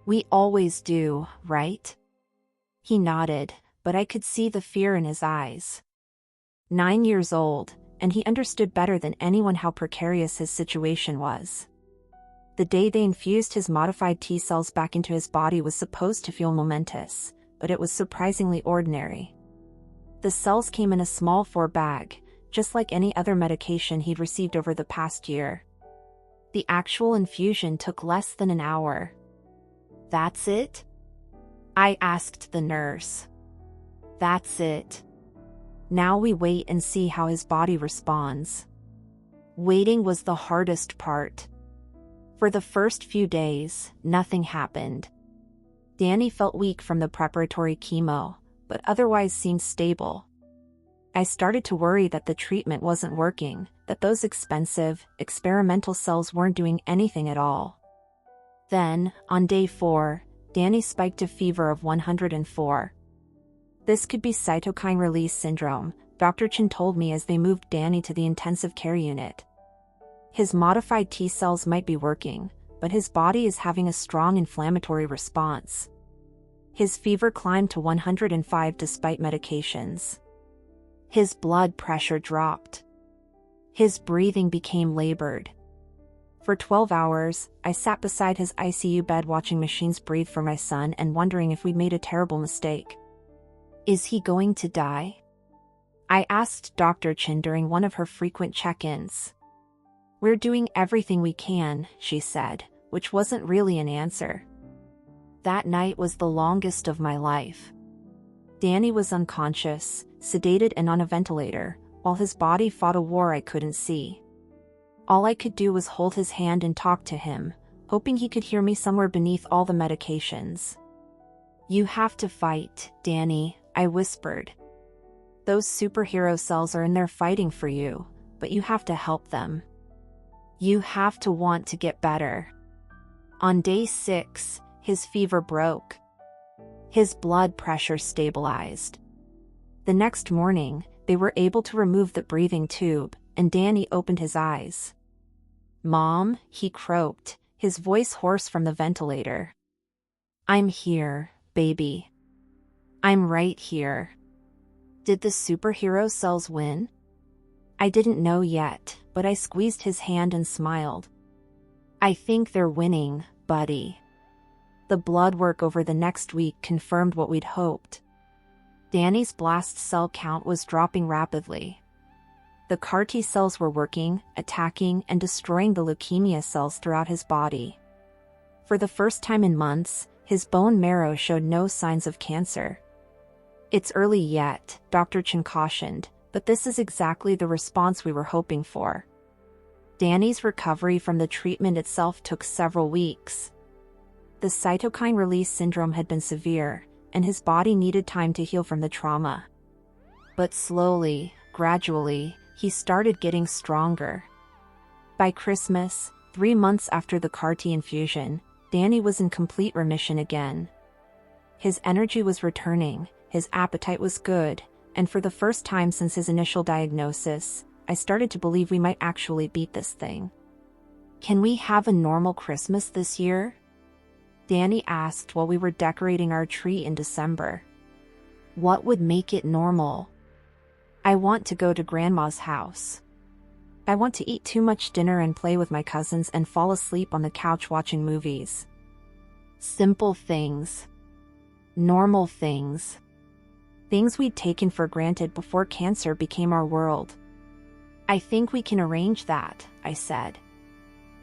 We always do, right? He nodded, but I could see the fear in his eyes. 9 years old, and he understood better than anyone how precarious his situation was. The day they infused his modified T cells back into his body was supposed to feel momentous, but it was surprisingly ordinary. The cells came in a small 4 bag, just like any other medication he'd received over the past year. The actual infusion took less than an hour. That's it? I asked the nurse. That's it. Now we wait and see how his body responds. Waiting was the hardest part. For the first few days, nothing happened. Danny felt weak from the preparatory chemo, but otherwise seemed stable. I started to worry that the treatment wasn't working, that those expensive, experimental cells weren't doing anything at all. Then, on day 4, Danny spiked a fever of 104. This could be cytokine release syndrome, Dr. Chen told me as they moved Danny to the intensive care unit. His modified T cells might be working, but his body is having a strong inflammatory response. His fever climbed to 105 despite medications. His blood pressure dropped. His breathing became labored. For 12 hours, I sat beside his ICU bed watching machines breathe for my son and wondering if we'd made a terrible mistake. Is he going to die? I asked Dr. Chen during one of her frequent check-ins. We're doing everything we can, she said, which wasn't really an answer. That night was the longest of my life. Danny was unconscious, sedated and on a ventilator, while his body fought a war I couldn't see. All I could do was hold his hand and talk to him, hoping he could hear me somewhere beneath all the medications. You have to fight, Danny, I whispered. Those superhero cells are in there fighting for you, but you have to help them. You have to want to get better. On day 6, his fever broke. His blood pressure stabilized. The next morning, they were able to remove the breathing tube, and Danny opened his eyes. Mom, he croaked, his voice hoarse from the ventilator. I'm here, baby. I'm right here. Did the superhero cells win? I didn't know yet, but I squeezed his hand and smiled. I think they're winning, buddy. The blood work over the next week confirmed what we'd hoped. Danny's blast cell count was dropping rapidly. The CAR T cells were working, attacking, and destroying the leukemia cells throughout his body. For the first time in months, his bone marrow showed no signs of cancer. It's early yet, Dr. Chen cautioned, but this is exactly the response we were hoping for. Danny's recovery from the treatment itself took several weeks. The cytokine release syndrome had been severe, and his body needed time to heal from the trauma. But slowly, gradually, he started getting stronger. By Christmas, 3 months after the CAR T infusion, Danny was in complete remission again. His energy was returning, his appetite was good, and for the first time since his initial diagnosis, I started to believe we might actually beat this thing. Can we have a normal Christmas this year? Danny asked while we were decorating our tree in December. What would make it normal? I want to go to Grandma's house. I want to eat too much dinner and play with my cousins and fall asleep on the couch watching movies. Simple things. Normal things. Things we'd taken for granted before cancer became our world. I think we can arrange that, I said.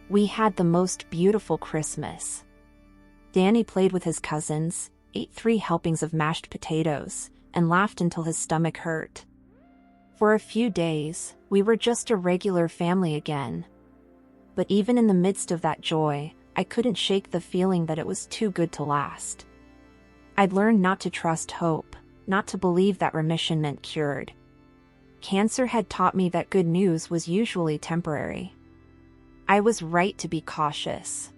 We had the most beautiful Christmas. Danny played with his cousins, ate 3 helpings of mashed potatoes, and laughed until his stomach hurt. For a few days, we were just a regular family again. But even in the midst of that joy, I couldn't shake the feeling that it was too good to last. I'd learned not to trust hope, not to believe that remission meant cured. Cancer had taught me that good news was usually temporary. I was right to be cautious.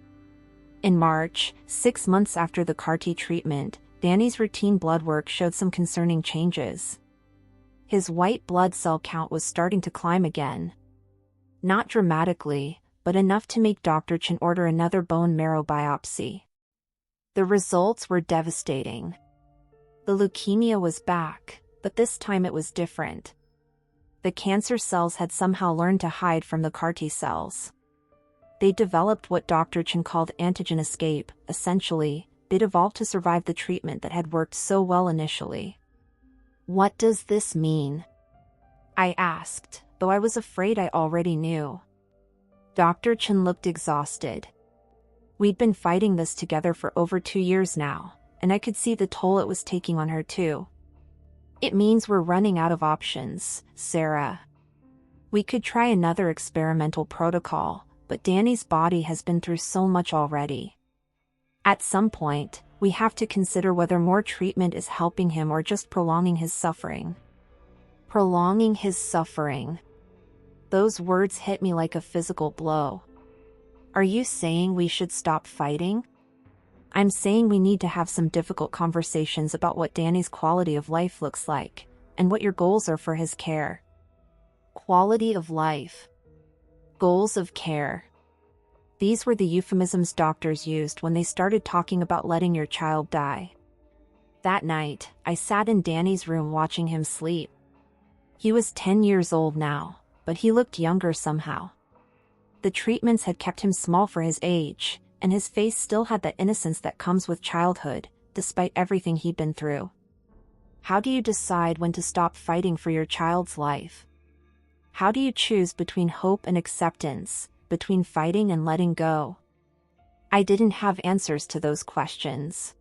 In March, 6 months after the CAR T treatment, Danny's routine blood work showed some concerning changes. His white blood cell count was starting to climb again. Not dramatically, but enough to make Dr. Chen order another bone marrow biopsy. The results were devastating. The leukemia was back, but this time it was different. The cancer cells had somehow learned to hide from the CAR T cells. They developed what Dr. Chen called antigen escape. Essentially, they'd evolved to survive the treatment that had worked so well initially. What does this mean? I asked, though I was afraid I already knew. Dr. Chen looked exhausted. We'd been fighting this together for over 2 years now, and I could see the toll it was taking on her too. It means we're running out of options, Sarah. We could try another experimental protocol, but Danny's body has been through so much already. At some point, we have to consider whether more treatment is helping him or just prolonging his suffering. Prolonging his suffering. Those words hit me like a physical blow. Are you saying we should stop fighting? I'm saying we need to have some difficult conversations about what Danny's quality of life looks like, and what your goals are for his care. Quality of life. Goals of care. These were the euphemisms doctors used when they started talking about letting your child die. That night, I sat in Danny's room watching him sleep. He was 10 years old now, but he looked younger somehow. The treatments had kept him small for his age, and his face still had that innocence that comes with childhood, despite everything he'd been through. How do you decide when to stop fighting for your child's life? How do you choose between hope and acceptance, between fighting and letting go? I didn't have answers to those questions.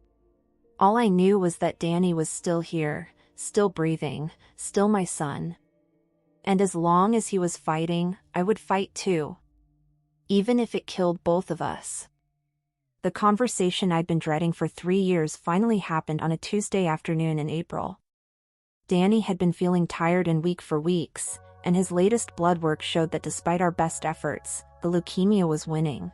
All I knew was that Danny was still here, still breathing, still my son. And as long as he was fighting, I would fight too. Even if it killed both of us. The conversation I'd been dreading for 3 years finally happened on a Tuesday afternoon in April. Danny had been feeling tired and weak for weeks, and his latest blood work showed that despite our best efforts, the leukemia was winning.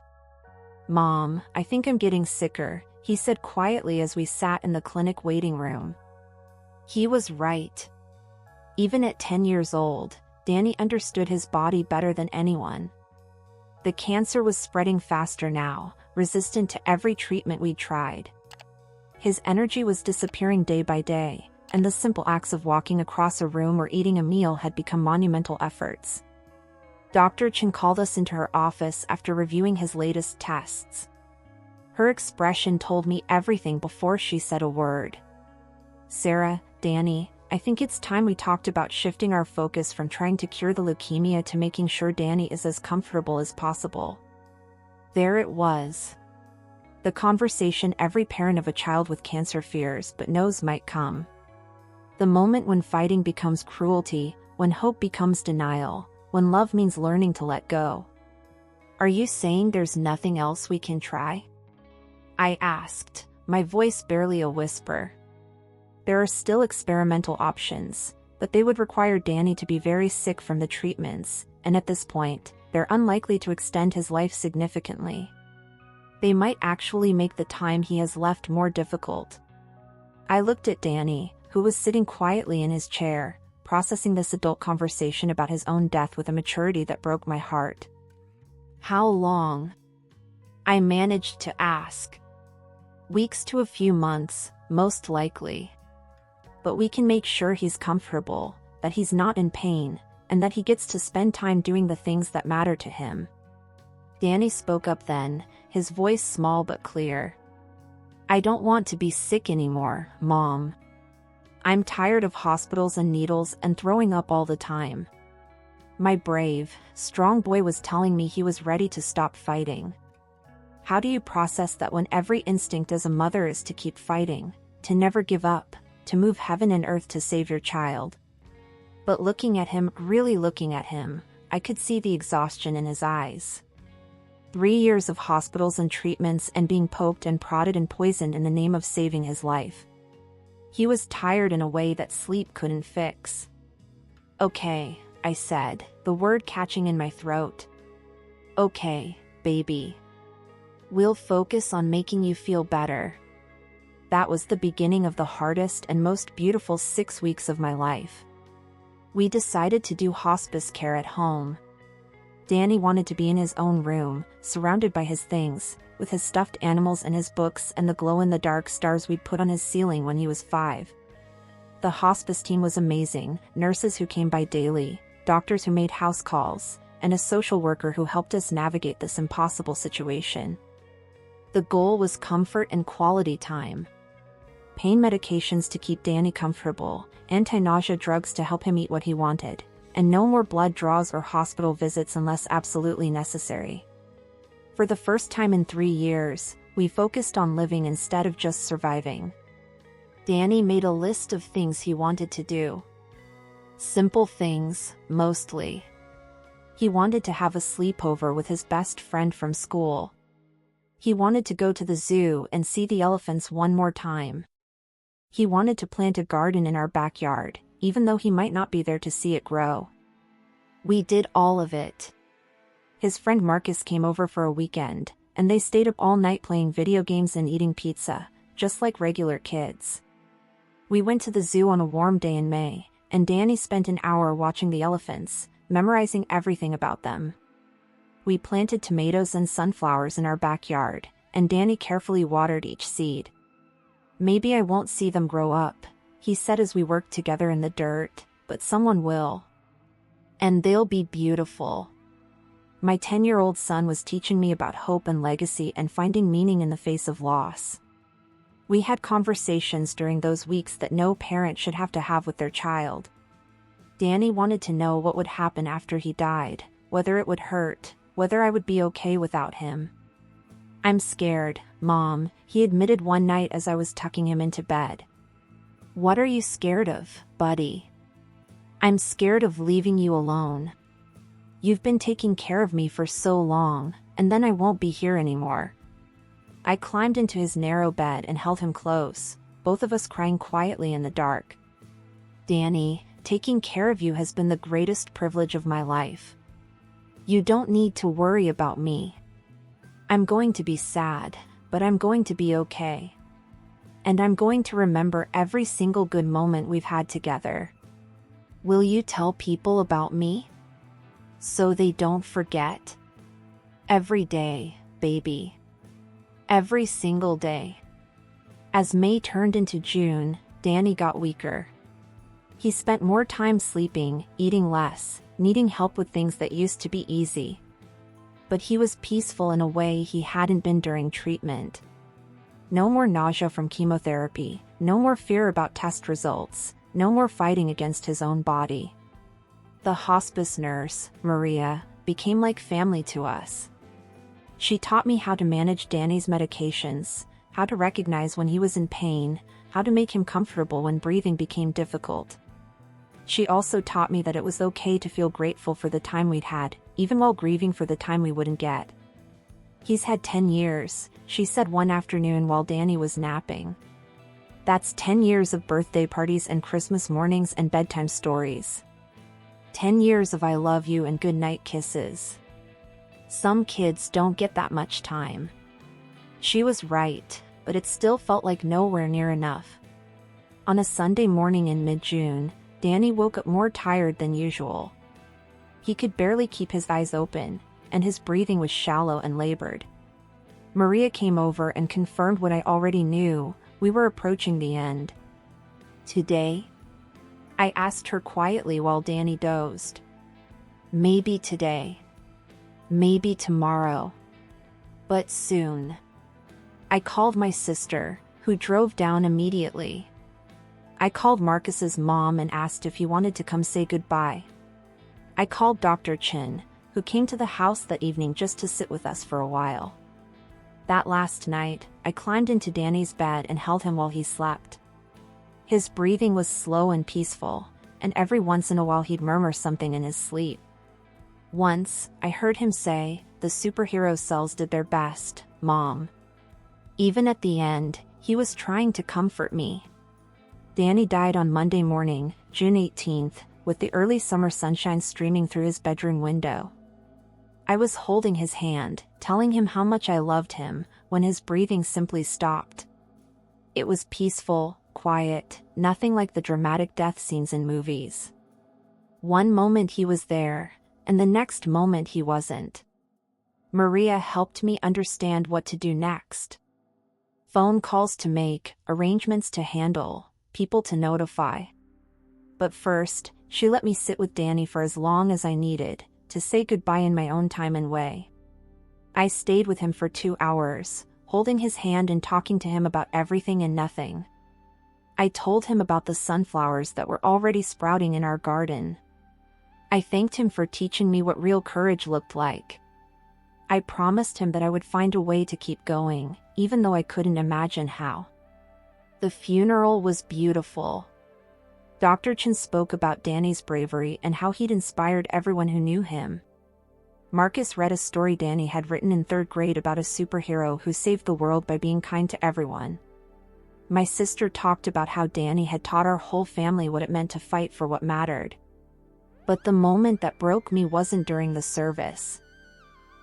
"Mom, I think I'm getting sicker," he said quietly as we sat in the clinic waiting room. He was right. Even at 10 years old, Danny understood his body better than anyone. The cancer was spreading faster now, resistant to every treatment we'd tried. His energy was disappearing day by day, and the simple acts of walking across a room or eating a meal had become monumental efforts. Dr. Chen called us into her office after reviewing his latest tests. Her expression told me everything before she said a word. "Sarah, Danny, I think it's time we talked about shifting our focus from trying to cure the leukemia to making sure Danny is as comfortable as possible." There it was. The conversation every parent of a child with cancer fears but knows might come. The moment when fighting becomes cruelty, when hope becomes denial, when love means learning to let go. "Are you saying there's nothing else we can try?" I asked, my voice barely a whisper. There are still experimental options, but they would require Danny to be very sick from the treatments, and at this point, they're unlikely to extend his life significantly. They might actually make the time he has left more difficult. I looked at Danny, who was sitting quietly in his chair, processing this adult conversation about his own death with a maturity that broke my heart. "How long?" I managed to ask. "Weeks to a few months, most likely. But we can make sure he's comfortable, that he's not in pain, and that he gets to spend time doing the things that matter to him." Danny spoke up then, his voice small but clear. "I don't want to be sick anymore, Mom. I'm tired of hospitals and needles and throwing up all the time." My brave, strong boy was telling me he was ready to stop fighting. How do you process that when every instinct as a mother is to keep fighting, to never give up, to move heaven and earth to save your child? But looking at him, really looking at him, I could see the exhaustion in his eyes. 3 years of hospitals and treatments and being poked and prodded and poisoned in the name of saving his life. He was tired in a way that sleep couldn't fix. "Okay," I said, the word catching in my throat. "Okay, baby. We'll focus on making you feel better." That was the beginning of the hardest and most beautiful 6 weeks of my life. We decided to do hospice care at home. Danny wanted to be in his own room, surrounded by his things, with his stuffed animals and his books and the glow-in-the-dark stars we'd put on his ceiling when he was 5. The hospice team was amazing, nurses who came by daily, doctors who made house calls, and a social worker who helped us navigate this impossible situation. The goal was comfort and quality time. Pain medications to keep Danny comfortable, anti-nausea drugs to help him eat what he wanted, and no more blood draws or hospital visits unless absolutely necessary. For the first time in 3 years, we focused on living instead of just surviving. Danny made a list of things he wanted to do. Simple things, mostly. He wanted to have a sleepover with his best friend from school. He wanted to go to the zoo and see the elephants one more time. He wanted to plant a garden in our backyard, even though he might not be there to see it grow. We did all of it. His friend Marcus came over for a weekend, and they stayed up all night playing video games and eating pizza, just like regular kids. We went to the zoo on a warm day in May, and Danny spent an hour watching the elephants, memorizing everything about them. We planted tomatoes and sunflowers in our backyard, and Danny carefully watered each seed. "Maybe I won't see them grow up," he said as we worked together in the dirt, "but someone will. And they'll be beautiful." My 10-year-old son was teaching me about hope and legacy and finding meaning in the face of loss. We had conversations during those weeks that no parent should have to have with their child. Danny wanted to know what would happen after he died, whether it would hurt, whether I would be okay without him. "I'm scared, Mom," he admitted one night as I was tucking him into bed. "What are you scared of, buddy?" "I'm scared of leaving you alone. You've been taking care of me for so long, and then I won't be here anymore." I climbed into his narrow bed and held him close, both of us crying quietly in the dark. "Danny, taking care of you has been the greatest privilege of my life. You don't need to worry about me. I'm going to be sad, but I'm going to be okay. And I'm going to remember every single good moment we've had together. Will you tell people about me? So they don't forget? Every day, baby. Every single day." As May turned into June, Danny got weaker. He spent more time sleeping, eating less, needing help with things that used to be easy. But he was peaceful in a way he hadn't been during treatment. No more nausea from chemotherapy, no more fear about test results, no more fighting against his own body. The hospice nurse, Maria, became like family to us. She taught me how to manage Danny's medications, how to recognize when he was in pain, how to make him comfortable when breathing became difficult. She also taught me that it was okay to feel grateful for the time we'd had, even while grieving for the time we wouldn't get. "He's had 10 years, she said one afternoon while Danny was napping. "That's 10 years of birthday parties and Christmas mornings and bedtime stories. 10 years of I love you and goodnight kisses. Some kids don't get that much time." She was right, but it still felt like nowhere near enough. On a Sunday morning in mid-June, Danny woke up more tired than usual. He could barely keep his eyes open, and his breathing was shallow and labored. Maria came over and confirmed what I already knew: we were approaching the end. "Today?" I asked her quietly while Danny dozed. "Maybe today. Maybe tomorrow. But soon." I called my sister, who drove down immediately. I called Marcus's mom and asked if he wanted to come say goodbye. I called Dr. Chin, who came to the house that evening just to sit with us for a while. That last night, I climbed into Danny's bed and held him while he slept. His breathing was slow and peaceful, and every once in a while he'd murmur something in his sleep. Once, I heard him say, "The superhero cells did their best, Mom." Even at the end, he was trying to comfort me. Danny died on Monday morning, June 18th, with the early summer sunshine streaming through his bedroom window. I was holding his hand, telling him how much I loved him, when his breathing simply stopped. It was peaceful, quiet, nothing like the dramatic death scenes in movies. One moment he was there, and the next moment he wasn't. Maria helped me understand what to do next. Phone calls to make, arrangements to handle, people to notify. But first, she let me sit with Danny for as long as I needed, to say goodbye in my own time and way. I stayed with him for 2 hours, holding his hand and talking to him about everything and nothing. I told him about the sunflowers that were already sprouting in our garden. I thanked him for teaching me what real courage looked like. I promised him that I would find a way to keep going, even though I couldn't imagine how. The funeral was beautiful. Dr. Chin spoke about Danny's bravery and how he'd inspired everyone who knew him. Marcus read a story Danny had written in 3rd grade about a superhero who saved the world by being kind to everyone. My sister talked about how Danny had taught our whole family what it meant to fight for what mattered. But the moment that broke me wasn't during the service.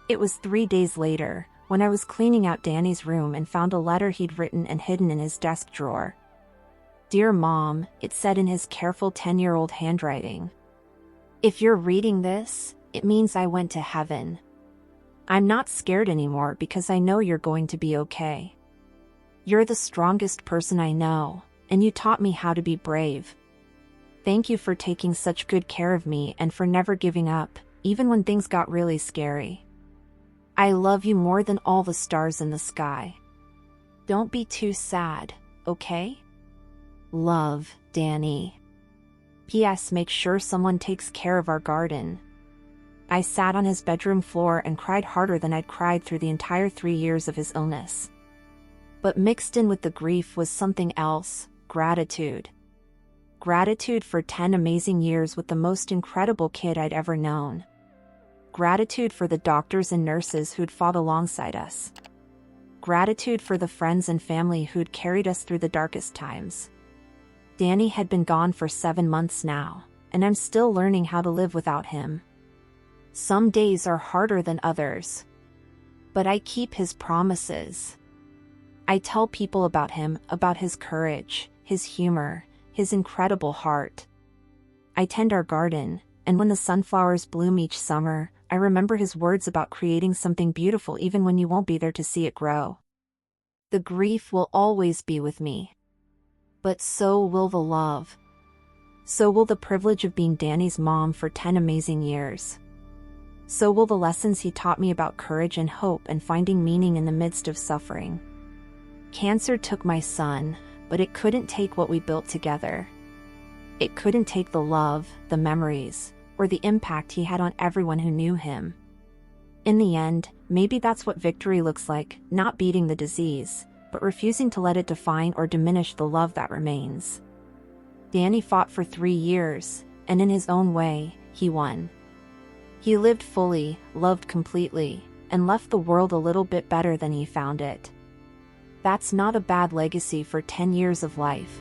It was 3 days later, when I was cleaning out Danny's room and found a letter he'd written and hidden in his desk drawer. "Dear Mom," it said in his careful 10-year-old handwriting. "If you're reading this, it means I went to heaven. I'm not scared anymore because I know you're going to be okay. You're the strongest person I know, and you taught me how to be brave. Thank you for taking such good care of me and for never giving up, even when things got really scary. I love you more than all the stars in the sky. Don't be too sad, okay? Love, Danny. P.S. Make sure someone takes care of our garden. I sat on his bedroom floor and cried harder than I'd cried through the entire 3 years of his illness. But mixed in with the grief was something else: gratitude. Gratitude for 10 amazing years with the most incredible kid I'd ever known. Gratitude for the doctors and nurses who'd fought alongside us. Gratitude for the friends and family who'd carried us through the darkest times. Danny had been gone for 7 months now, and I'm still learning how to live without him. Some days are harder than others. But I keep his promises. I tell people about him, about his courage, his humor, his incredible heart. I tend our garden, and when the sunflowers bloom each summer, I remember his words about creating something beautiful even when you won't be there to see it grow. The grief will always be with me. But so will the love. So will the privilege of being Danny's mom for 10 amazing years. So will the lessons he taught me about courage and hope and finding meaning in the midst of suffering. Cancer took my son, but it couldn't take what we built together. It couldn't take the love, the memories, or the impact he had on everyone who knew him. In the end, maybe that's what victory looks like: not beating the disease, but refusing to let it define or diminish the love that remains. Danny fought for 3 years, and in his own way, he won. He lived fully, loved completely, and left the world a little bit better than he found it. That's not a bad legacy for 10 years of life.